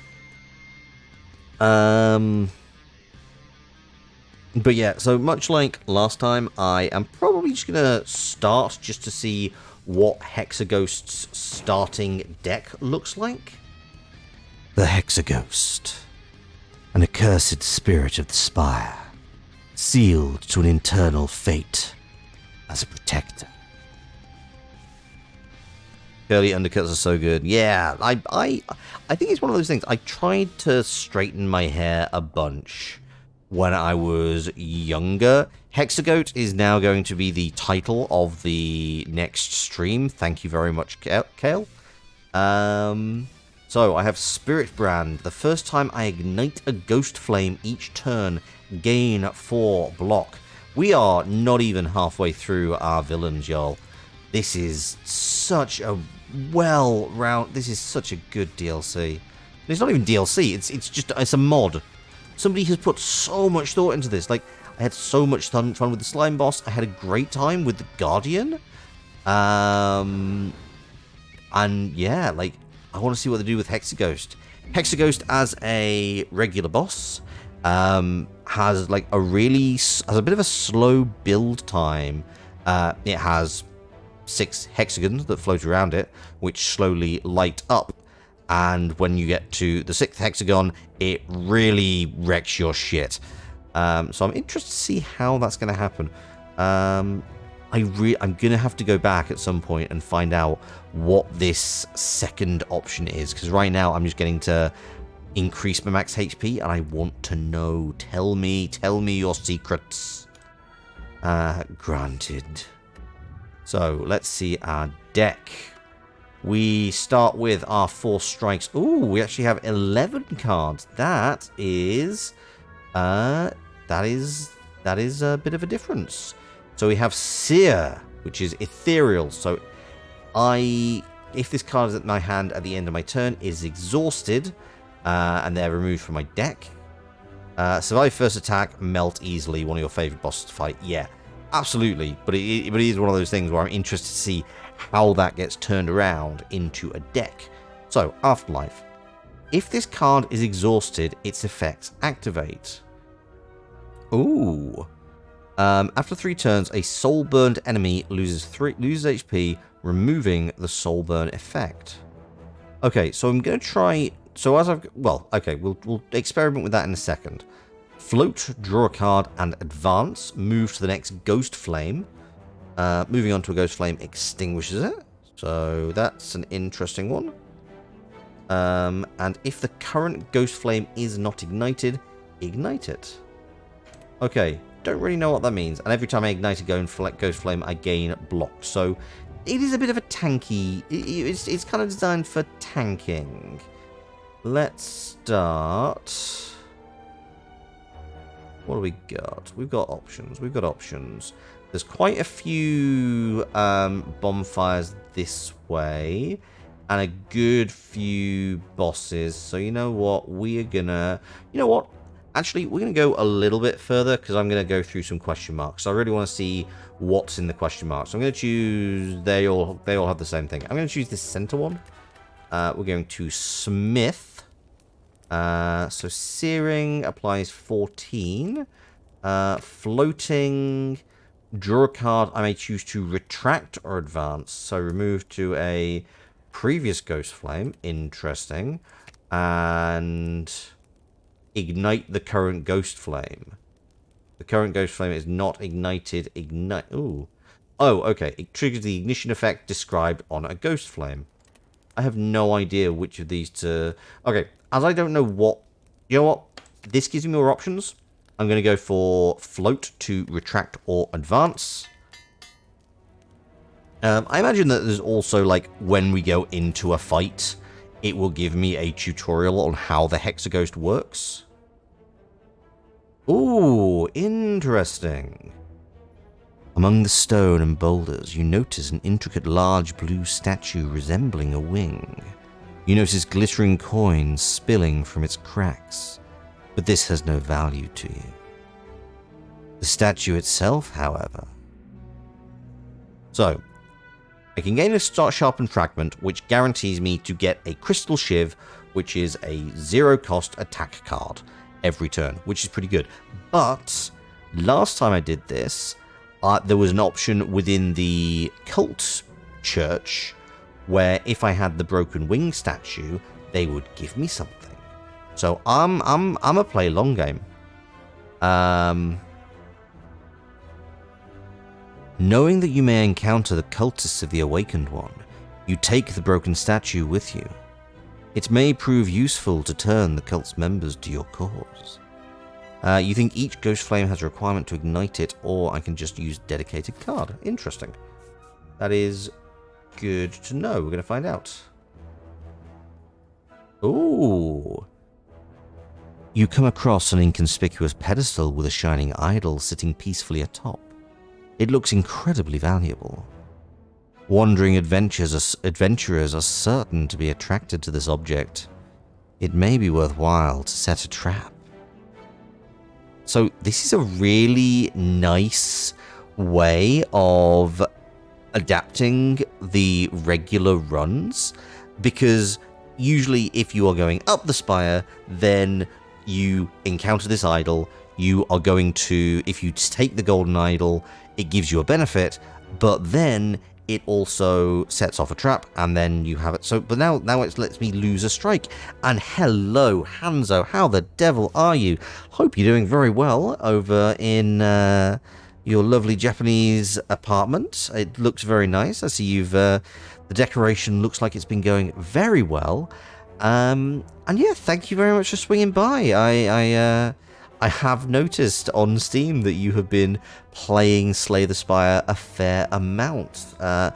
But yeah, so much like last time, I am probably just gonna start just to see what Hexagoat's starting deck looks like. The Hexagoat, an accursed spirit of the Spire, sealed to an eternal fate as a protector. Curly undercuts are so good. Yeah, I think it's one of those things. I tried to straighten my hair a bunch when I was younger. Hexagoat is now going to be the title of the next stream. Thank you very much, Kale. So I have Spirit Brand. The first time I ignite a ghost flame each turn, gain 4 block. We are not even halfway through our villains, y'all. This is such a this is such a good DLC. It's not even DLC, it's a mod. Somebody has put so much thought into this. Like, I had so much fun with the slime boss. I had a great time with the Guardian. And yeah, like, I want to see what they do with Hexagoat. Hexagoat as a regular boss has like a bit of a slow build time. It has 6 hexagons that float around it, which slowly light up. And when you get to the 6th hexagon, it really wrecks your shit. So I'm interested to see how that's going to happen. I'm going to have to go back at some point and find out what this second option is. Because right now I'm just getting to increase my max HP, and I want to know. Tell me your secrets. Granted. So let's see our deck. We start with our 4 strikes. Ooh, we actually have 11 cards. That is a bit of a difference. So we have Seer, which is ethereal. So if this card is at my hand at the end of my turn, is exhausted, and they're removed from my deck. Survive first attack, melt easily. One of your favorite bosses to fight. Yeah, absolutely. But it is one of those things where I'm interested to see how that gets turned around into a deck. So, Afterlife. If this card is exhausted, its effects activate. Ooh. After 3 turns, a soul-burned enemy loses HP, removing the soul burn effect. Okay, so I'm going to try... So as I've... Well, okay, we'll experiment with that in a second. Float, draw a card, and advance. Move to the next Ghost Flame. Moving on to a Ghost Flame extinguishes it. So that's an interesting one. And if the current Ghost Flame is not ignited, ignite it. Okay, don't really know what that means. And every time I ignite a Ghost Flame, I gain block. So it is a bit of a tanky... It's kind of designed for tanking. Let's start... What do we got? We've got options. We've got options. There's quite a few bonfires this way. And a good few bosses. So you know what? We are gonna... You know what? Actually, we're going to go a little bit further because I'm going to go through some question marks. So I really want to see what's in the question marks. So I'm going to choose... They all have the same thing. I'm going to choose this center one. We're going to Smith. So Searing applies 14. Floating... Draw a card. I may choose to retract or advance. So remove to a previous Ghost Flame. Interesting. And... Ignite the current Ghost Flame. The current Ghost Flame is not ignited. Ignite. Ooh. Oh, okay. It triggers the ignition effect described on a Ghost Flame. I have no idea which of these to... Okay, as I don't know what... You know what? This gives me more options. I'm going to go for Float to retract or advance. I imagine that there's also, like, when we go into a fight... It will give me a tutorial on how the Hexagoat works. Ooh, interesting. Among the stone and boulders, you notice an intricate large blue statue resembling a wing. You notice glittering coins spilling from its cracks, but this has no value to you. The statue itself, however... So... I can gain a sharpened fragment, which guarantees me to get a crystal shiv, which is a 0-cost attack card every turn, which is pretty good. But last time I did this, there was an option within the cult church where if I had the broken wing statue, they would give me something. So I'm a play long game. Knowing that you may encounter the cultists of the Awakened One, you take the broken statue with you. It may prove useful to turn the cult's members to your cause. You think each Ghost Flame has a requirement to ignite it, or I can just use dedicated card. Interesting. That is good to know. We're going to find out. Ooh. You come across an inconspicuous pedestal with a shining idol sitting peacefully atop. It looks incredibly valuable. Wandering adventurers are certain to be attracted to this object. It may be worthwhile to set a trap. So this is a really nice way of adapting the regular runs, because usually if you are going up the spire, then you encounter this idol. You are going to, if you take the golden idol, it gives you a benefit, but then it also sets off a trap, and then you have it. So, but now it lets me lose a strike. And hello, Hanzo, how the devil are you? Hope you're doing very well over in your lovely Japanese apartment. It looks very nice. I see you've the decoration looks like it's been going very well. And yeah, thank you very much for swinging by. I have noticed on Steam that you have been playing Slay the Spire a fair amount. I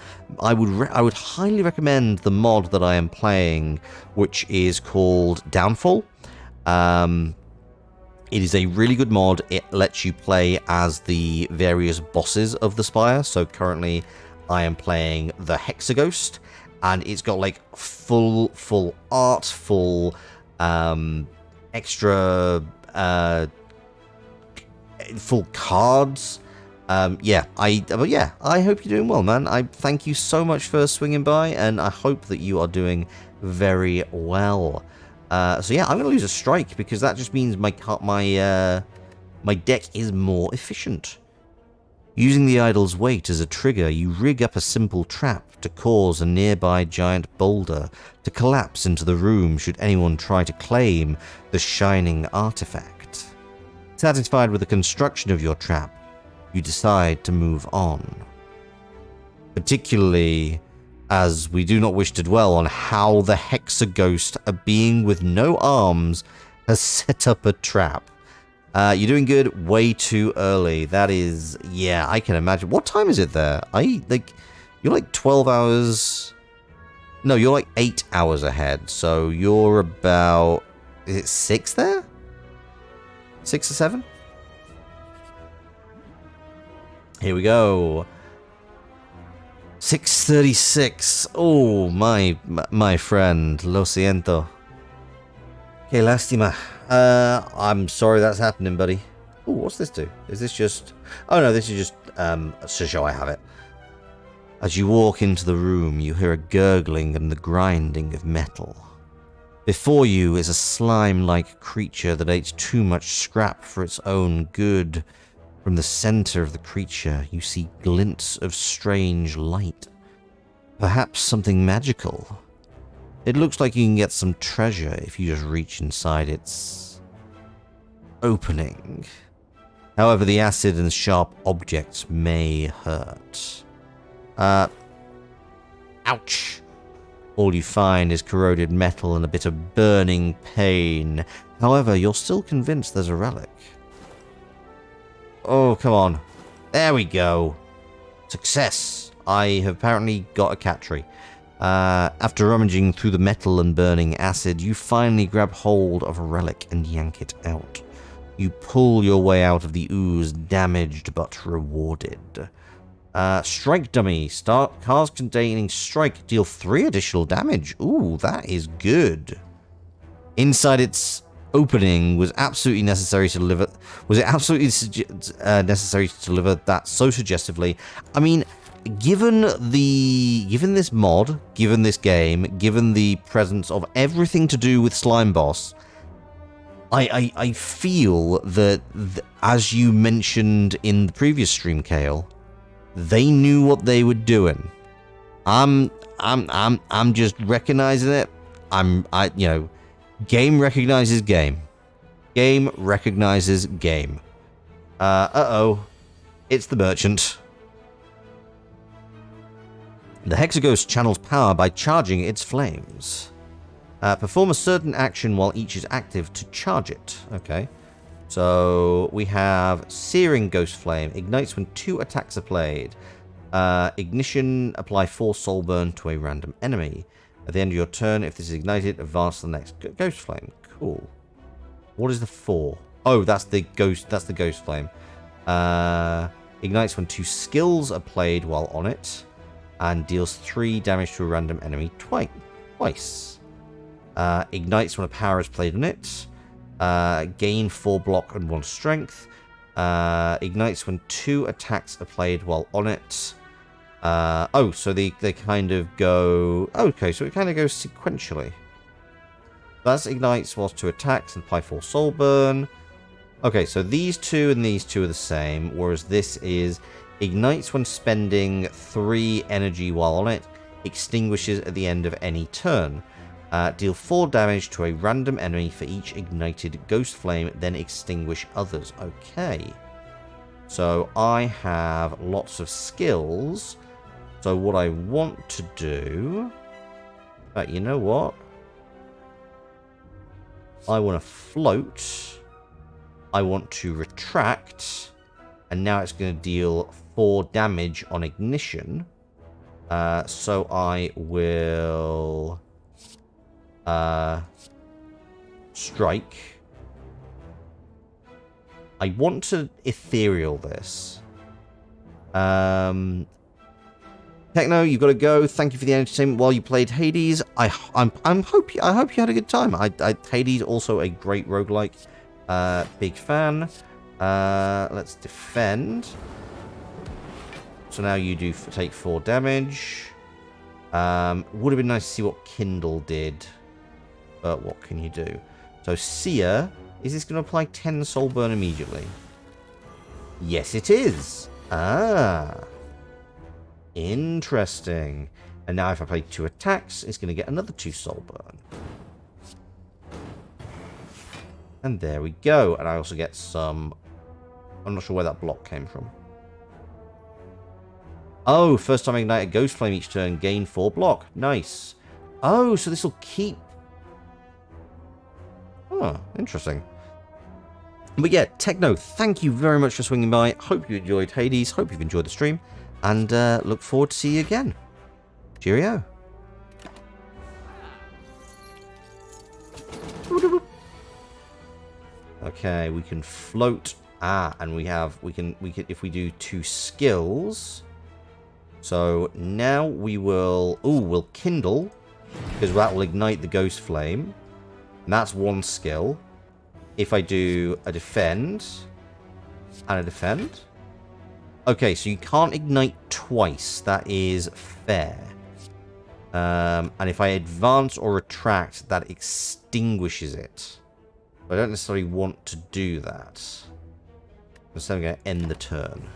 would highly recommend the mod that I am playing, which is called Downfall. It is a really good mod. It lets you play as the various bosses of the Spire. So currently I am playing the Hexagoat, and it's got like full art, full extra full cards. I hope you're doing well, man. I thank you so much for swinging by, and I hope that you are doing very well. So yeah, I'm gonna lose a strike because that just means my deck is more efficient. Using the idol's weight as a trigger, you rig up a simple trap to cause a nearby giant boulder to collapse into the room should anyone try to claim the shining artifact. Satisfied with the construction of your trap, you decide to move on. Particularly as we do not wish to dwell on how the Hexagoat, a being with no arms, has set up a trap. You're doing good way too early. That is, yeah, I can imagine. What time is it there? You're like 12 hours... No, you're like 8 hours ahead. So you're about... Is it 6 there? 6 or 7? Here we go. 6:36. Oh, my friend. Lo siento. Que lástima. I'm sorry that's happening, buddy. Oh, what's this do? Is this just... Oh, no, this is just to show I have it. As you walk into the room, you hear a gurgling and the grinding of metal. Before you is a slime-like creature that ate too much scrap for its own good. From the center of the creature, you see glints of strange light. Perhaps something magical. It looks like you can get some treasure if you just reach inside its opening. However, the acid and sharp objects may hurt. Ouch! All you find is corroded metal and a bit of burning pain. However, you're still convinced there's a relic. Oh, come on. There we go. Success. I have apparently got a cat tree. After rummaging through the metal and burning acid, you finally grab hold of a relic and yank it out. You pull your way out of the ooze, damaged but rewarded. Strike dummy. Start cards containing strike. Deal 3 additional damage. Ooh, that is good. Inside its opening was absolutely necessary to deliver. Was it absolutely necessary to deliver that so suggestively? I mean, given this mod, given this game, given the presence of everything to do with Slime Boss, I feel that as you mentioned in the previous stream, Kale, they knew what they were doing. I'm just recognizing it. Game recognizes game. Game recognizes game. Uh-oh. It's the merchant. The Hexagoat channels power by charging its flames. Perform a certain action while each is active to charge it. Okay. So we have Searing Ghost Flame. Ignites when 2 attacks are played. Ignition. Apply 4 soul burn to a random enemy. At the end of your turn, if this is ignited, advance to the next Ghost Flame. Cool. What is the 4? Oh, that's the Ghost Flame. Ignites when 2 skills are played while on it. And deals 3 damage to a random enemy twice. Ignites when a power is played on it. Gain 4 block and 1 strength. Ignites when 2 attacks are played while on it. So they kind of go... Okay, so it kind of goes sequentially. That's ignites whilst 2 attacks and apply 4 soul burn. Okay, so these 2 and these 2 are the same, whereas this is ignites when spending 3 energy while on it, extinguishes at the end of any turn. Deal 4 damage to a random enemy for each ignited ghost flame, then extinguish others. Okay. So I have lots of skills. So what I want to do... But you know what? I want to float. I want to retract. And now it's going to deal 4 damage on ignition. So I will... strike. I want to ethereal this. Techno, you've got to go. Thank you for the entertainment while you played Hades. I hope you had a good time. Hades also a great roguelike. Big fan. Let's defend. So now you do take 4 damage. Would have been nice to see what Kindle did. But what can you do? So Seer, is this going to apply 10 soul burn immediately? Yes, it is. Ah. Interesting. And now if I play 2 attacks, it's going to get another 2 soul burn. And there we go. And I also get some... I'm not sure where that block came from. Oh, first time I ignite a ghost flame each turn, gain 4 block. Nice. Oh, so this will keep... Oh, interesting. But yeah, Techno, thank you very much for swinging by. Hope you enjoyed Hades. Hope you've enjoyed the stream. And look forward to see you again. Cheerio. Okay, we can float And we can if we do 2 skills. So now we'll kindle, because that will ignite the ghost flame. And that's 1 skill. If I do a defend and a defend. Okay, so you can't ignite twice. That is fair. And if I advance or retract, that extinguishes it. I don't necessarily want to do that. Instead, I'm going to end the turn.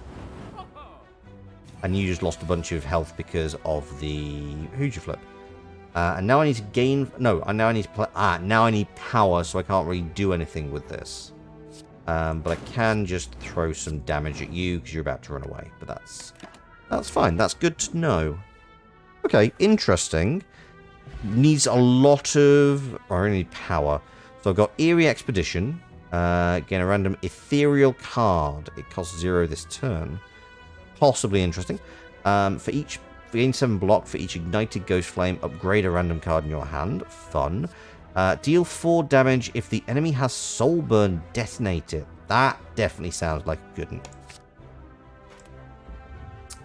And you just lost a bunch of health because of the Hooja Flip. And now I need to gain... No, now I need to play... now I need power, so I can't really do anything with this. But I can just throw some damage at you because you're about to run away. But that's fine. That's good to know. Okay, interesting. Needs a lot of... I only need power. So I've got Eerie Expedition. Gain a random ethereal card. It costs 0 this turn. Possibly interesting. Gain 7 block for each ignited ghost flame. Upgrade a random card in your hand. Fun. Deal 4 damage if the enemy has soul burn detonated. That definitely sounds like a good one.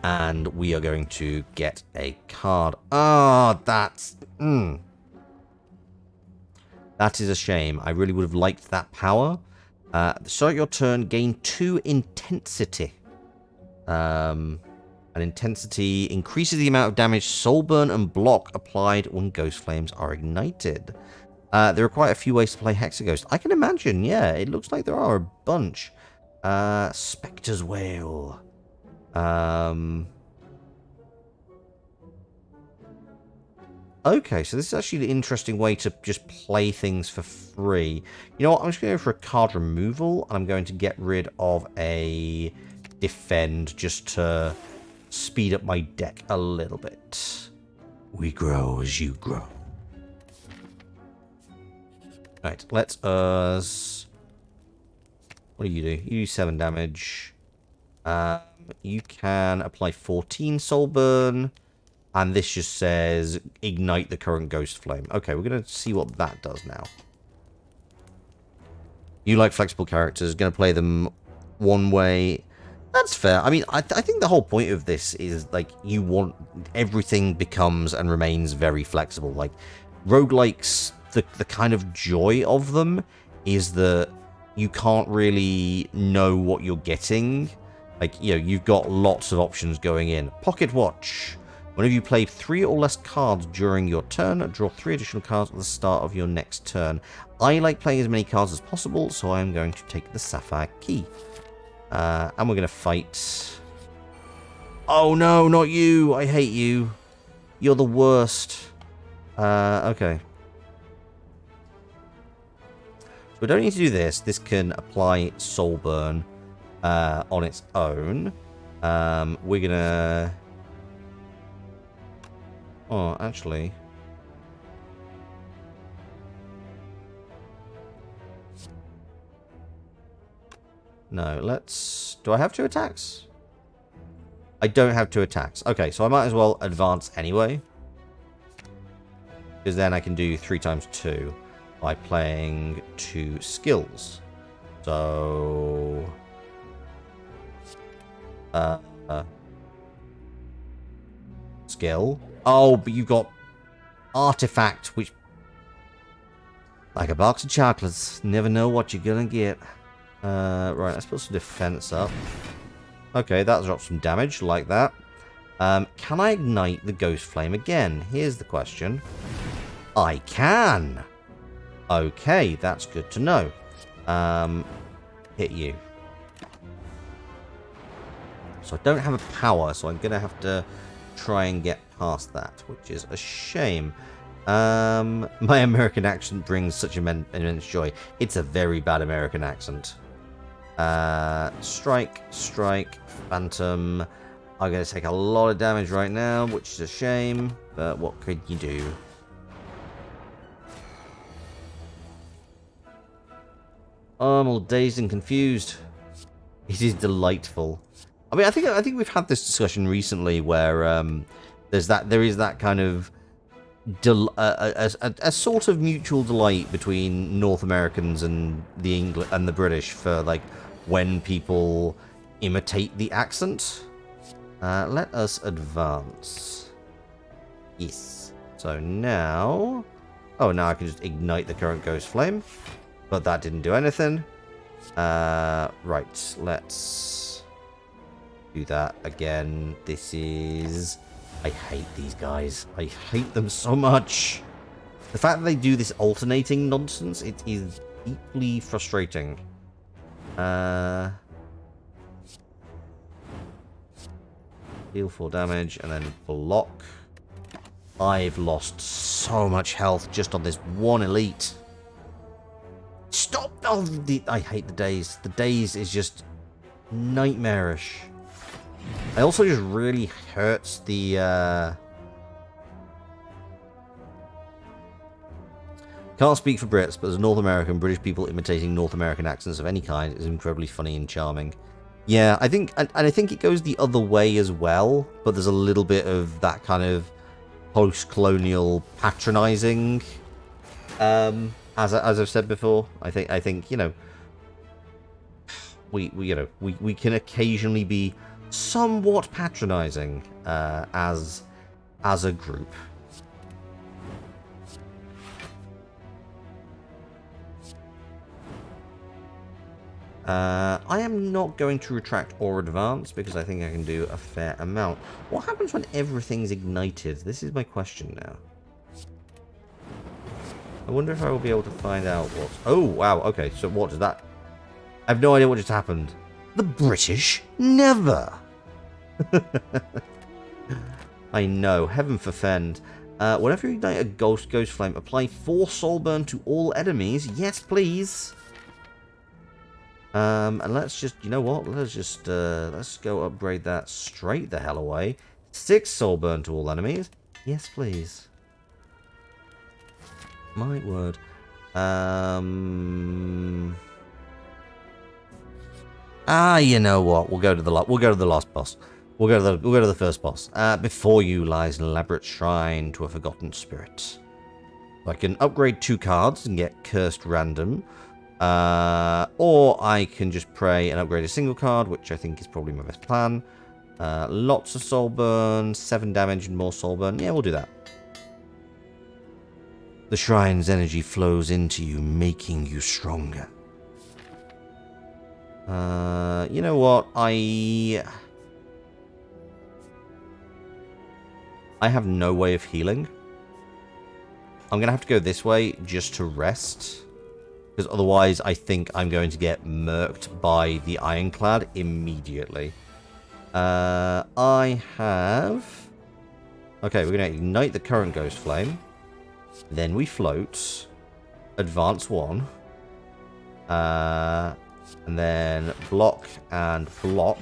And we are going to get a card. That's... That is a shame. I really would have liked that power. Start your turn. Gain 2 intensity. An intensity increases the amount of damage, soul burn, and block applied when ghost flames are ignited. There are quite a few ways to play Hexagoat. I can imagine, yeah. It looks like there are a bunch. Spectre's Wail. Okay, so this is actually an interesting way to just play things for free. You know what? I'm just going to go for a card removal, and I'm going to get rid of a defend just to speed up my deck a little bit. We grow as you grow. Right, let us... What do? You do 7 damage. You can apply 14 soul burn. And this just says, ignite the current ghost flame. Okay, we're going to see what that does now. You like flexible characters, going to play them one way. That's fair. I mean, I think the whole point of this is, like, you want... Everything becomes and remains very flexible. Like, roguelikes, the kind of joy of them is that you can't really know what you're getting. Like, you know, you've got lots of options going in. Pocket Watch. Whenever you play 3 or less cards during your turn, draw 3 additional cards at the start of your next turn. I like playing as many cards as possible, so I'm going to take the Sapphire Key. And we're going to fight... Oh no, not you! I hate you. You're the worst. Okay. So we don't need to do this. This can apply Soul Burn on its own. We're going to... Oh, actually... No, let's... Do I have 2 attacks? I don't have 2 attacks. Okay, so I might as well advance anyway. Because then I can do 3 times 2 by playing 2 skills. So... Skill. Oh, but you've got Artifact, which... Like a box of chocolates. Never know what you're gonna get. Right, let's put some defense up. Okay, that drops some damage, like that. Can I ignite the Ghost Flame again? Here's the question. I can! Okay, that's good to know. Hit you. So I don't have a power, so I'm gonna have to try and get past that, which is a shame. My American accent brings such immense joy. It's a very bad American accent. Strike, Phantom. I'm going to take a lot of damage right now, which is a shame, but what could you do? Oh, I'm all dazed and confused. It is delightful. I mean, I think we've had this discussion recently where there is that kind of a sort of mutual delight between North Americans and the British for like when people imitate the accent. Let us advance. Yes. So now... Oh, now I can just ignite the current ghost flame. But that didn't do anything. Right, let's do that again. This is... I hate these guys. I hate them so much. The fact that they do this alternating nonsense, it is deeply frustrating. Deal 4 damage and then block. I've lost so much health just on this one elite. Stop! Oh, I hate the daze. The daze is just nightmarish. It also just really hurts the... Can't speak for Brits, but as a North American, British people imitating North American accents of any kind is incredibly funny and charming. Yeah, I think, and I think it goes the other way as well, but there's a little bit of that kind of post-colonial patronizing, as I've said before. I think you know, we can occasionally be somewhat patronizing as a group. I am not going to retract or advance because I think I can do a fair amount. What happens when everything's ignited? This is my question now. I wonder if I will be able to find out what... Oh, wow. Okay, so what does that... I have no idea what just happened. The British never. I know. Heaven forfend. Whenever you ignite a ghost flame, apply 4 soul burn to all enemies. Yes, please. And let's just, you know what? Let's go upgrade that straight the hell away. 6 soul burn to all enemies. Yes, please. My word. You know what? We'll go to the last boss. We'll go to the first boss. Before you lies an elaborate shrine to a forgotten spirit. I can upgrade 2 cards and get cursed random. Or I can just pray and upgrade a single card, which I think is probably my best plan. Lots of soul burn, 7 damage and more soul burn. Yeah, we'll do that. The shrine's energy flows into you, making you stronger. You know what? I have no way of healing. I'm going to have to go this way just to rest. Because otherwise, I think I'm going to get murked by the Ironclad immediately. I have... Okay, we're going to ignite the current Ghost Flame. Then we float. Advance 1. And then block and block.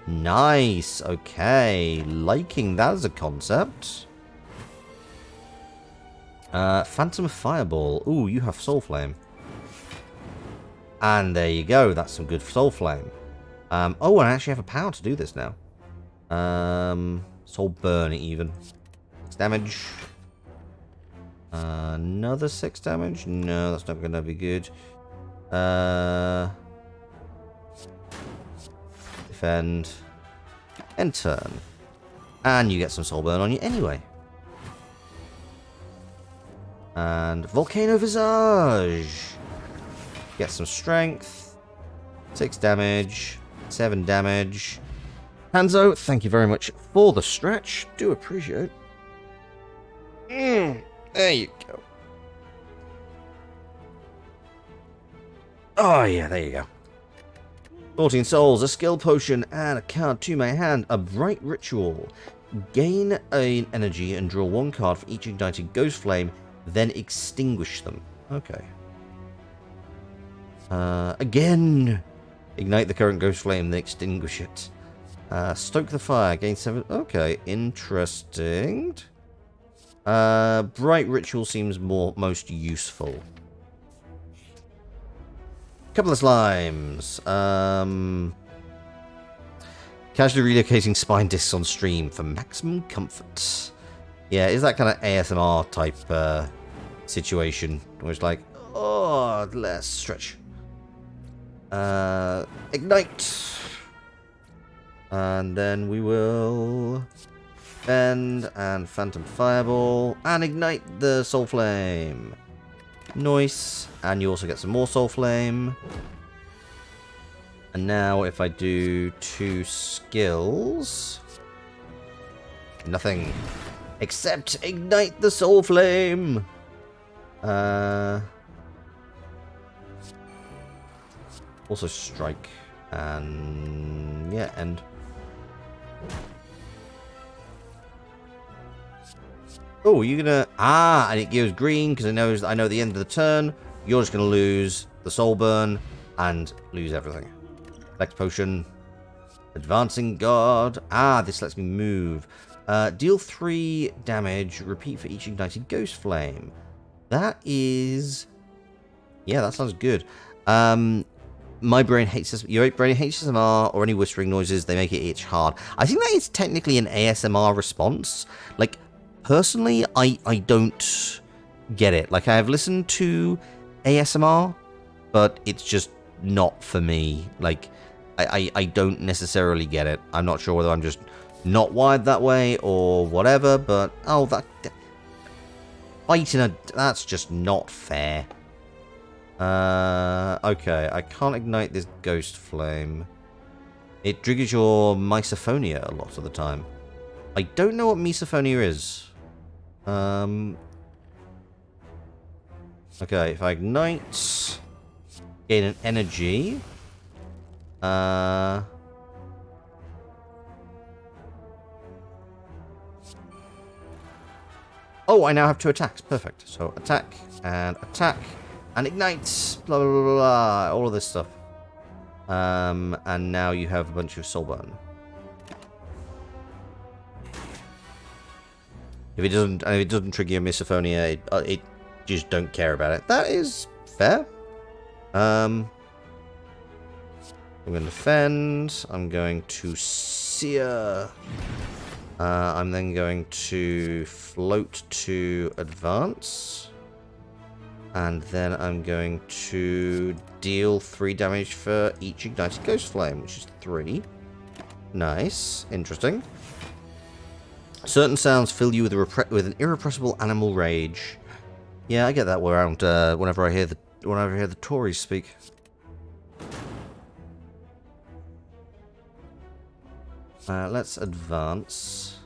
Nice. Okay. Liking that as a concept. Phantom Fireball. Ooh, you have Soul Flame. And there you go. That's some good Soul Flame. Oh, I actually have a power to do this now. Soul Burn even. 6 damage. Another 6 damage? No, that's not going to be good. Defend. And turn. And you get some Soul Burn on you anyway. And Volcano Visage. Get some strength. 6 damage. 7 damage. Hanzo, thank you very much for the stretch. Do appreciate it. There you go. Oh, yeah, there you go. 14 souls, a skill potion, and a card to my hand. A bright ritual. Gain an energy and draw 1 card for each ignited ghost flame, then extinguish them. Okay. Again. Ignite the current ghost flame, then extinguish it. Stoke the fire, gain 7. Okay, interesting. Bright ritual seems most useful. Couple of slimes. Casually relocating spine discs on stream for maximum comfort. Yeah, is that kind of ASMR type situation where it's like, oh, let's stretch. Ignite! And then we will bend and Phantom Fireball and ignite the Soul Flame. Nice. And you also get some more Soul Flame. And now if I do 2 skills... Nothing. Except ignite the Soul Flame! Also strike. And... yeah, end. Oh, you're gonna... Ah, and it gives green because it knows I know at the end of the turn, you're just gonna lose the Soul Burn and lose everything. Next potion. Advancing Guard. Ah, this lets me move. Deal 3 damage. Repeat for each ignited Ghost Flame. That is... yeah, that sounds good. My brain hates this. Your brain hates ASMR or any whispering noises. They make it itch hard. I think that is technically an ASMR response. Like, personally, I don't get it. Like, I have listened to ASMR, but it's just not for me. Like, I don't necessarily get it. I'm not sure whether I'm just not wired that way or whatever, but... oh, that... fighting a... that's just not fair. Okay, I can't ignite this Ghost Flame. It triggers your Misophonia a lot of the time. I don't know what Misophonia is. Okay, if I ignite... gain an energy... oh, I now have 2 attacks. Perfect. So, attack, and ignite, blah, blah, blah, blah, all of this stuff. And now you have a bunch of Soul Burn. If it doesn't trigger your Misophonia, it just don't care about it. That is fair. I'm going to defend. I'm going to sear. I'm then going to float to advance. And then I'm going to deal 3 damage for each ignited Ghost Flame, which is 3. Nice. Interesting. Certain sounds fill you with an irrepressible animal rage. Yeah, I get that around whenever I hear the Tories speak. Let's advance.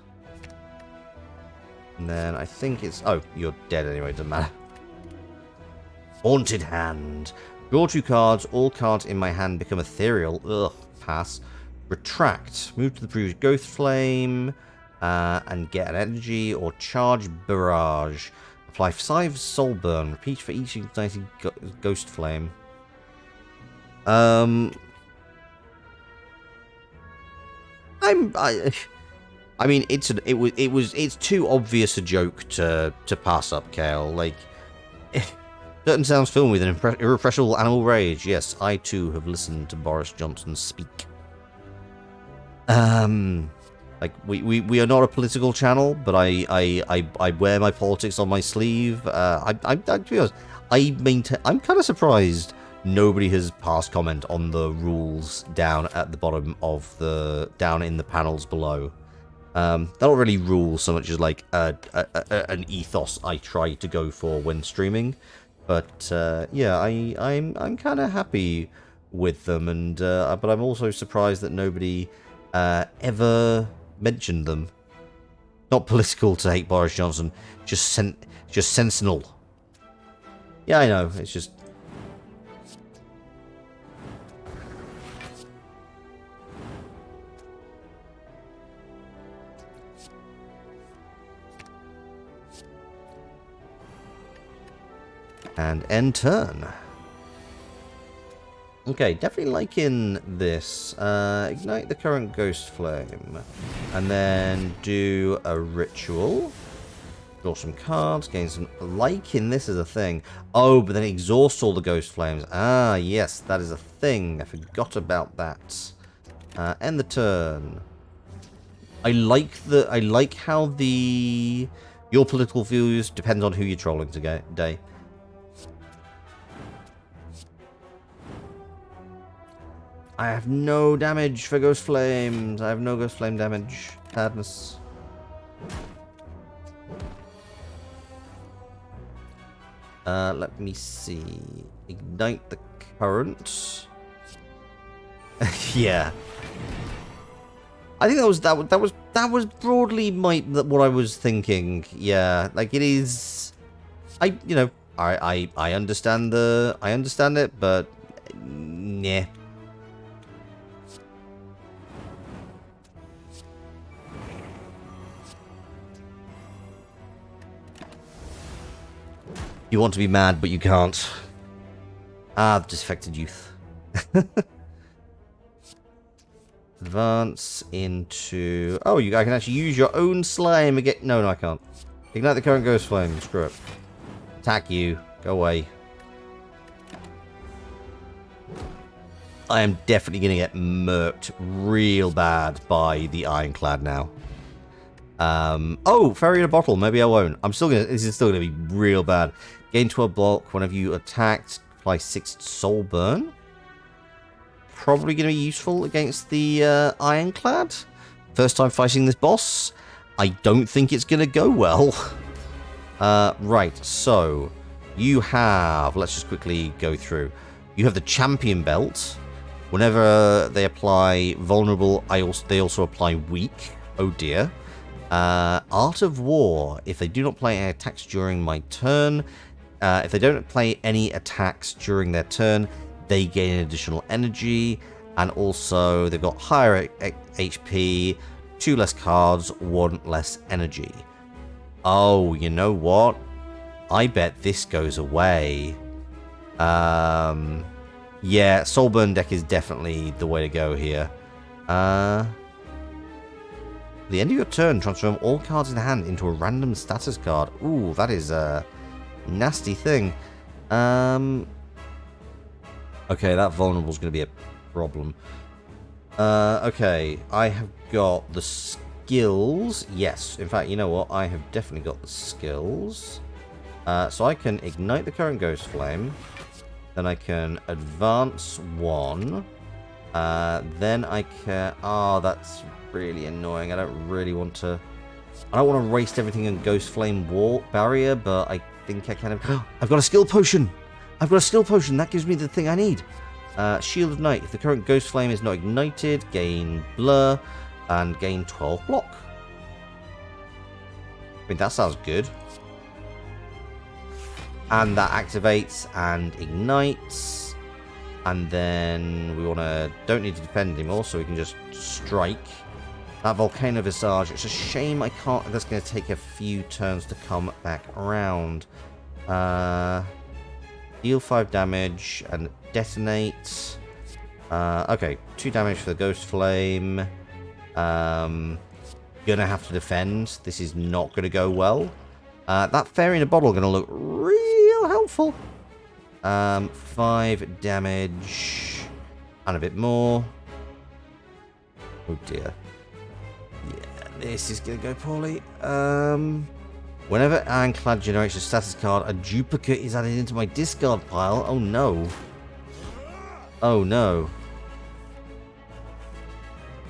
And then I think it's... oh, you're dead anyway, doesn't matter. Haunted Hand. Draw 2 cards. All cards in my hand become ethereal. Ugh, pass. Retract. Move to the previous Ghost Flame and get an energy or charge barrage. Apply 5 Soul Burn. Repeat for each ignited Ghost Flame. I mean, it's too obvious a joke to pass up, Kale. Like, certain sounds fill me with an irrepressible animal rage. Yes, I too have listened to Boris Johnson speak. Like we are not a political channel, but I wear my politics on my sleeve. To be honest, I'm kind of surprised nobody has passed comment on the rules down at the bottom of down in the panels below. They're not really rules so much as like an ethos I try to go for when streaming. But yeah, I'm kind of happy with them, and but I'm also surprised that nobody ever mentioned them. Not political to hate Boris Johnson, just sensational. Yeah, I know. It's just. And end turn. Okay, definitely liking this. Ignite the current Ghost Flame. And then do a ritual. Draw some cards, gain some... liking this as a thing. Oh, but then exhaust all the Ghost Flames. Ah, yes, that is a thing. I forgot about that. End the turn. I like how your political views depend on who you're trolling today. I have no damage for Ghost Flames. I have no Ghost Flame damage. Sadness. Let me see. Ignite the current. Yeah. I think that was broadly what I was thinking. Yeah, like it is. I understand it, but yeah. You want to be mad, but you can't. Ah, disaffected youth. Advance into... Oh, I can actually use your own slime again. No, I can't. Ignite the current Ghost Flame. Screw it. Attack you. Go away. I am definitely going to get murked real bad by the Ironclad now. Oh, Fairy in a Bottle. Maybe I won't. This is still going to be real bad. Gain 12 block whenever you attacked. Apply 6 Soul Burn. Probably going to be useful against the Ironclad. First time fighting this boss. I don't think it's going to go well. Right, so you have... Let's just quickly go through. You have the Champion Belt. Whenever they apply Vulnerable, they also apply Weak. Oh dear. Art of War. If they do not play any attacks during my turn... if they don't play any attacks during their turn... They gain additional energy, and also they've got higher HP, 2 less cards, 1 less energy. Oh, you know what? I bet this goes away. Yeah, Soulburn deck is definitely the way to go here. The end of your turn, transform all cards in hand into a random status card. Ooh, that is a nasty thing. Okay, that vulnerable is going to be a problem. Okay, I have got the skills. Yes, in fact, you know what? I have definitely got the skills. So I can ignite the current Ghost Flame. Then I can advance 1. Then I can... Oh, that's really annoying. I don't really want to... I don't want to waste everything in Ghost Flame Wall Barrier, but I think I can... I've got a skill potion! I've got a skill potion. That gives me the thing I need. Shield of Night. If the current Ghost Flame is not ignited, gain Blur and gain 12 block. I mean, that sounds good. And that activates and ignites. And then we don't need to defend anymore, so we can just strike. That Volcano Visage. It's a shame I can't... That's going to take a few turns to come back around. Deal 5 damage and detonate. Okay, 2 damage for the Ghost Flame. Gonna have to defend. This is not gonna go well. That Fairy in a Bottle gonna look real helpful. 5 damage and a bit more. Oh dear. Yeah, this is gonna go poorly. Whenever Ironclad generates a status card, a duplicate is added into my discard pile. Oh no. Oh no.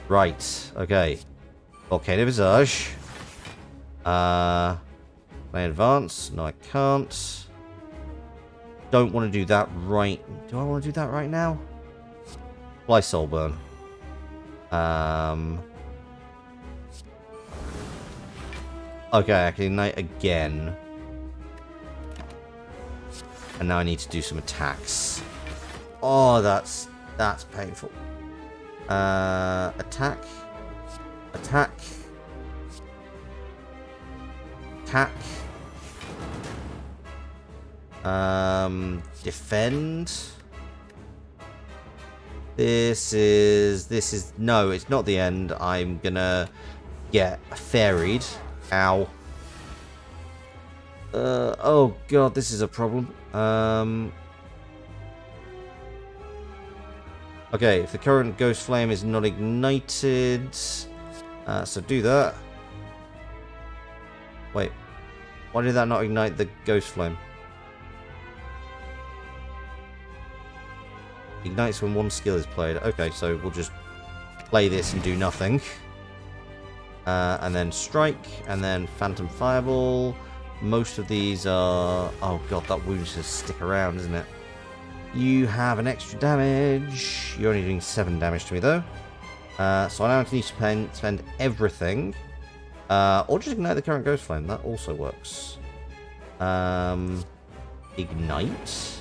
Right, okay. Volcano Visage. May I advance? No, I can't. Don't want to do that right... Do I want to do that right now? Fly Soulburn. Okay, I can ignite again. And now I need to do some attacks. Oh, that's painful. Attack. Attack. Attack. Defend. This is... No, it's not the end. I'm gonna get ferried. Ow. Oh god, this is a problem. Okay, if the current Ghost Flame is not ignited... so do that. Wait. Why did that not ignite the Ghost Flame? Ignites when one skill is played. Okay, so we'll just play this and do nothing. And then strike, and then phantom fireball. Most of these are... Oh god, that wound just stick around, isn't it? You have an extra damage. You're only doing 7 damage to me, though. So I now need to spend everything. Or just ignite the current ghost flame. That also works. Ignite.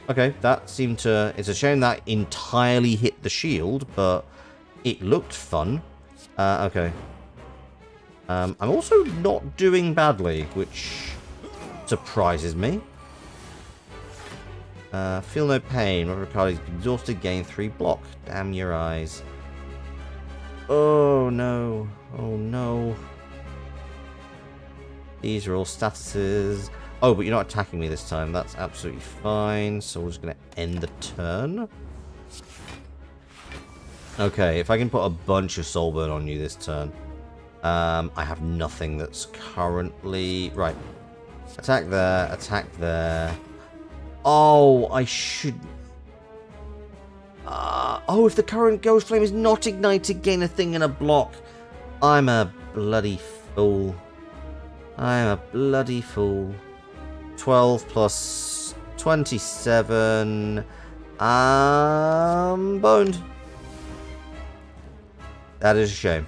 Okay, that seemed to... It's a shame that entirely hit the shield, but it looked fun. Okay. I'm also not doing badly, which surprises me. Feel no pain. Whenever a card is exhausted, gain 3 block. Damn your eyes. Oh, no. Oh, no. These are all statuses. Oh, but you're not attacking me this time. That's absolutely fine. So we're just going to end the turn. Okay, if I can put a bunch of soul burn on you this turn. I have nothing that's currently... Right. Attack there. Attack there. Oh, I should... oh, if the current ghost flame is not ignited, gain a thing and a block. I'm a bloody fool. I'm a bloody fool. 12 plus 27. Boned. That is a shame.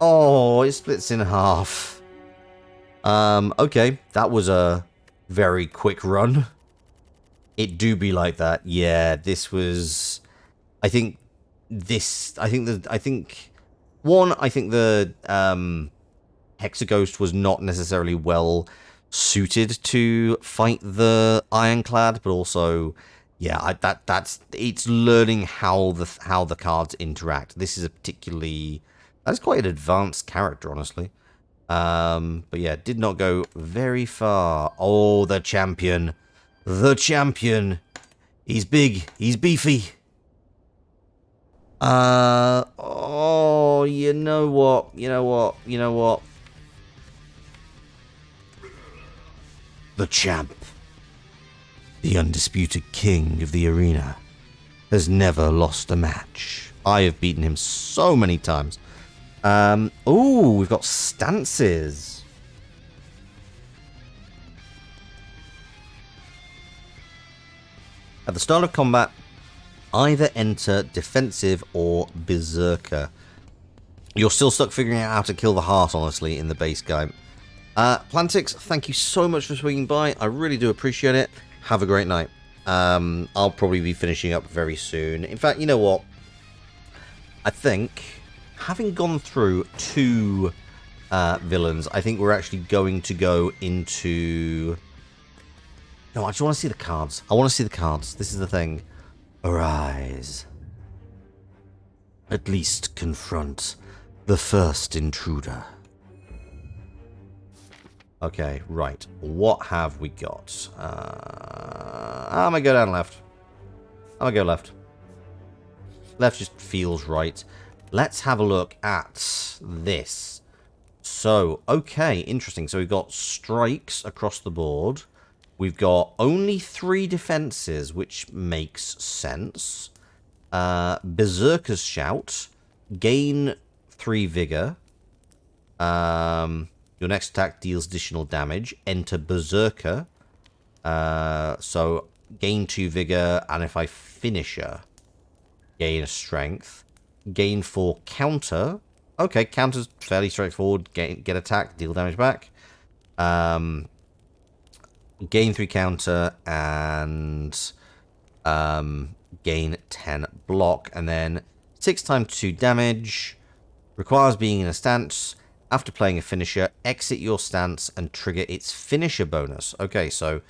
Oh, it splits in half. Okay. That was a very quick run. It do be like that. Yeah, this was... I think the Hexagoat was not necessarily well suited to fight the Ironclad, but also, yeah, it's learning how the cards interact. This is a particularly... That's quite an advanced character, honestly. But yeah, did not go very far. Oh, the champion. The champion. He's big. He's beefy. Oh, you know what? You know what? You know what? The champ. The undisputed king of the arena has never lost a match. I have beaten him so many times. Oh, we've got stances. At the start of combat, either enter defensive or berserker. You're still stuck figuring out how to kill the heart, honestly, in the base game. Plantix, thank you so much for swinging by. I really do appreciate it. Have a great night. I'll probably be finishing up very soon. In fact, you know what? I think, having gone through 2 villains, I think we're actually going to go into... No, I just want to see the cards. I want to see the cards. This is the thing. Arise. At least confront the first intruder. Okay, right. What have we got? I'm gonna go down left. I'm gonna go left. Left just feels right. Let's have a look at this. So, okay, interesting. So we've got strikes across the board. We've got only 3 defenses, which makes sense. Berserker's Shout. Gain 3 vigor. Your next attack deals additional damage. Enter Berserker. So, gain 2 vigor, and if I finish her, gain a strength. Gain 4 counter. Okay, counter's fairly straightforward. Get attack, deal damage back. Gain 3 counter, and gain 10 block, and then 6 times 2 damage. Requires being in a stance. After playing a finisher, exit your stance and trigger its finisher bonus. Okay, so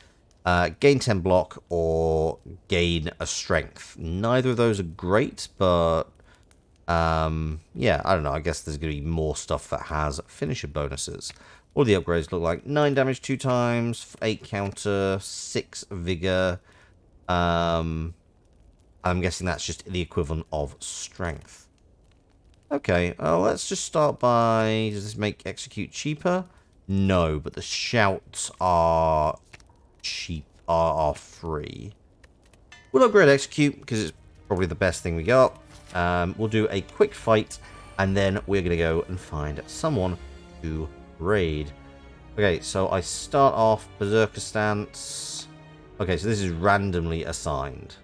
gain 10 block or gain a strength. Neither of those are great, but yeah, I don't know. I guess there's going to be more stuff that has finisher bonuses. All the upgrades look like 9 damage 2 times, 8 counter, 6 vigor. I'm guessing that's just the equivalent of strength. Okay, let's just start by... Does this make execute cheaper? No, but the shouts are cheap, are free. We'll upgrade execute because it's probably the best thing we got. We'll do a quick fight, and then we're going to go and find someone to raid. Okay, so I start off Berserker stance. Okay, so this is randomly assigned.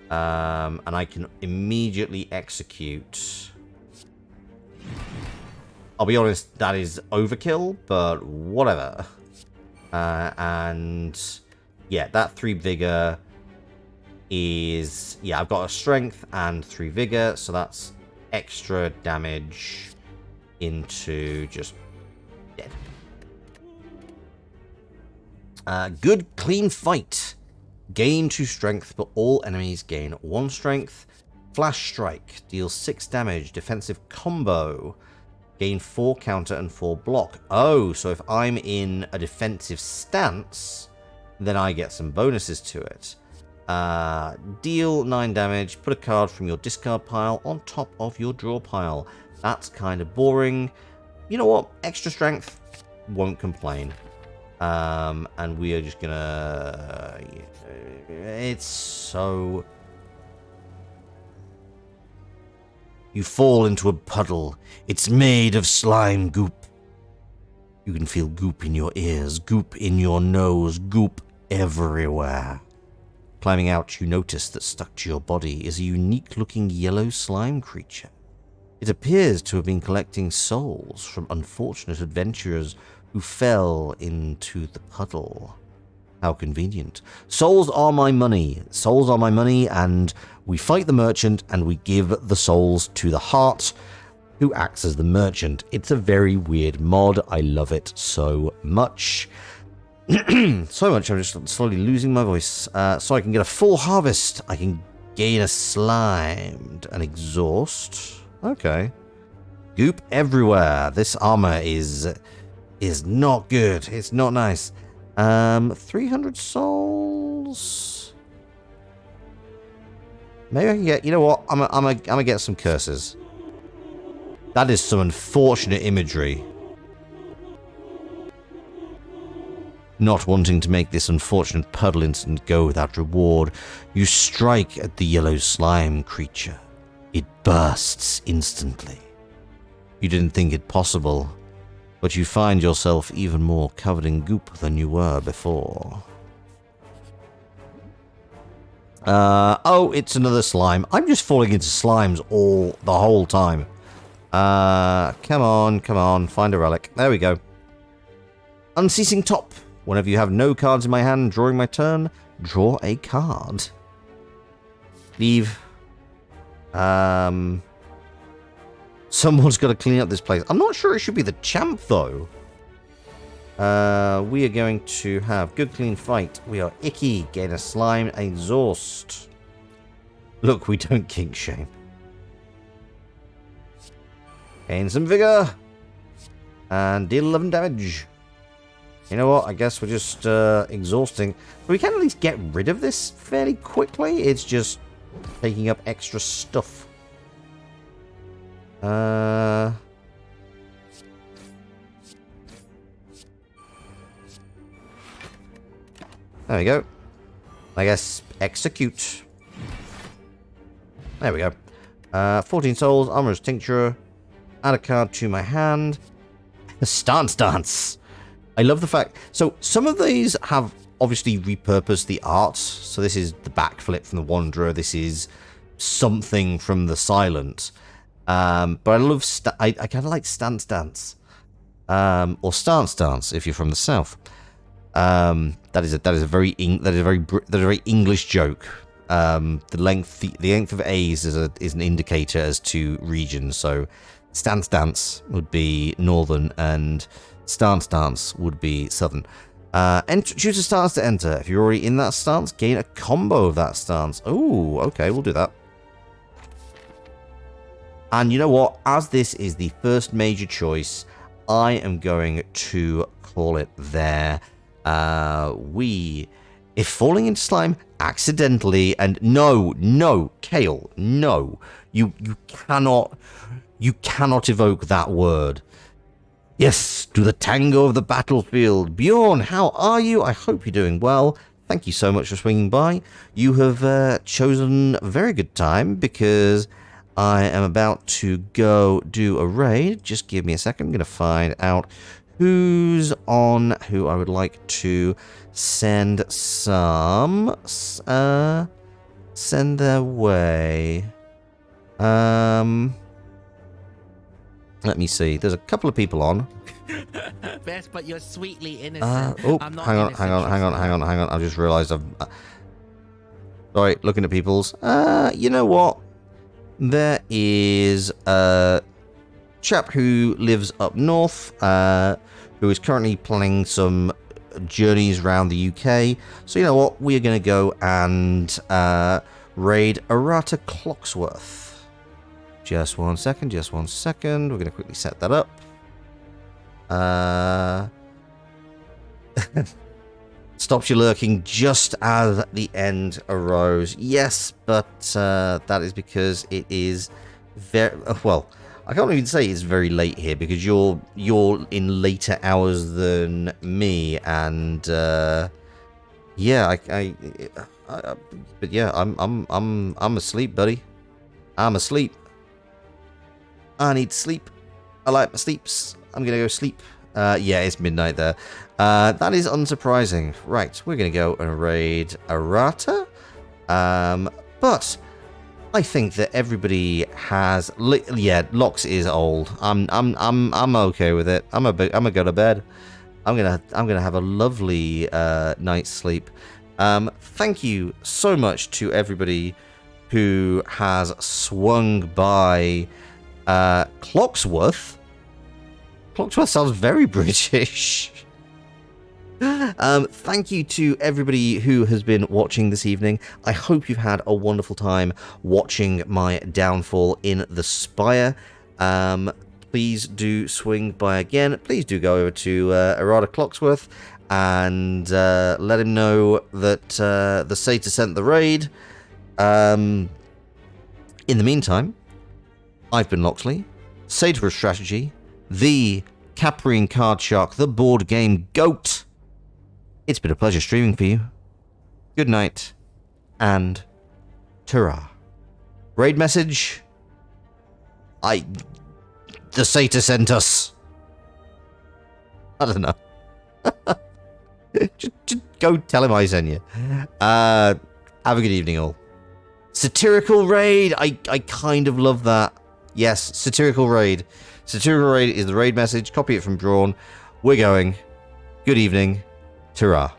And I can immediately execute. I'll be honest, that is overkill, but whatever. And yeah, that 3 vigor is... Yeah, I've got a strength and 3 vigor, so that's extra damage into just dead. Good, clean fight. Gain 2 strength, but all enemies gain 1 strength. Flash strike. Deals 6 damage. Defensive combo. Gain 4 counter and 4 block. Oh, so if I'm in a defensive stance, then I get some bonuses to it. Deal 9 damage. Put a card from your discard pile on top of your draw pile. That's kind of boring. You know what? Extra strength. Won't complain. And we are just gonna... It's so... You fall into a puddle. It's made of slime goop. You can feel goop in your ears, goop in your nose, goop everywhere. Climbing out, you notice that stuck to your body is a unique-looking yellow slime creature. It appears to have been collecting souls from unfortunate adventurers who fell into the puddle. How convenient. Souls are my money. Souls are my money, and we fight the merchant, and we give the souls to the heart, who acts as the merchant. It's a very weird mod. I love it so much. So much, I'm just slowly losing my voice. So I can get a full harvest. I can gain a slimed, an exhaust. Okay. Goop everywhere. This armor is not good. It's not nice. 300 souls. Maybe I can get... You know what? I'm gonna get some curses. That is some unfortunate imagery. Not wanting to make this unfortunate puddle incident go without reward, you strike at the yellow slime creature. It bursts instantly. You didn't think it possible, but you find yourself even more covered in goop than you were before. Oh, it's another slime. I'm just falling into slimes the whole time. Come on, find a relic. There we go. Unceasing top. Whenever you have no cards in my hand during my turn, draw a card. Leave. Someone's got to clean up this place. I'm not sure it should be the champ, though. We are going to have good, clean fight. We are icky. Gain a slime, exhaust. Look, we don't kink shame. Gain some vigor. And deal 11 damage. You know what? I guess we're just exhausting. But we can at least get rid of this fairly quickly. It's just taking up extra stuff. There we go. I guess execute. There we go. 14 souls, armorer's tincture. Add a card to my hand. The stance dance. I love the fact... So, some of these have obviously repurposed the art. So, this is the backflip from the Wanderer. This is something from the Silent. But I love... I kind of like Stance Dance. Or Stance Dance, if you're from the South. That is a very English joke. The length of A's is an indicator as to regions. So, Stance Dance would be Northern, and Stance Dance would be Southern. Choose a stance to enter. If you're already in that stance, gain a combo of that stance. Oh, okay, we'll do that. And you know what? As this is the first major choice, I am going to call it there. If falling into slime accidentally, and no, Kale, no. You cannot... You cannot evoke that word. Yes, to the tango of the battlefield. Bjorn, how are you? I hope you're doing well. Thank you so much for swinging by. You have chosen a very good time because I am about to go do a raid. Just give me a second. I'm going to find out who's on, who I would like to send some, send their way. Let me see. There's a couple of people on. Best, but you're sweetly innocent. Oh, I'm not hang on. I just realized I've... sorry, looking at people's. You know what? There is a chap who lives up north, who is currently planning some journeys around the UK. So you know what? We are going to go and raid Errata Clocksworth. Just one second. We're going to quickly set that up. Stops you lurking just as the end arose. Yes, but that is because it is very... well, I can't even say it's very late here because you're in later hours than me, and yeah, but yeah, I'm asleep, buddy. I'm asleep. I need sleep. I like my sleeps. I'm gonna go sleep. Yeah, it's midnight there. That is unsurprising. Right, we're gonna go and raid Errata. But I think that everybody has. Yeah, Lox is old. I'm okay with it. I'm gonna go to bed. I'm gonna have a lovely night's sleep. Thank you so much to everybody who has swung by. Clocksworth? Clocksworth sounds very British. Thank you to everybody who has been watching this evening. I hope you've had a wonderful time watching my downfall in the Spire. Please do swing by again. Please do go over to Errata Clocksworth and let him know that the Satyr sent the raid. In the meantime, I've been Loxley, Satyr of Strategy, the Caprine Card Shark, the board game GOAT. It's been a pleasure streaming for you. Good night, and ta-ra. Raid message? The Satyr sent us. I don't know. just go tell him I sent you. Have a good evening, all. Satirical raid. I kind of love that. Yes, satirical raid. Satirical raid is the raid message. Copy it from Drawn. We're going. Good evening. Ta-ra.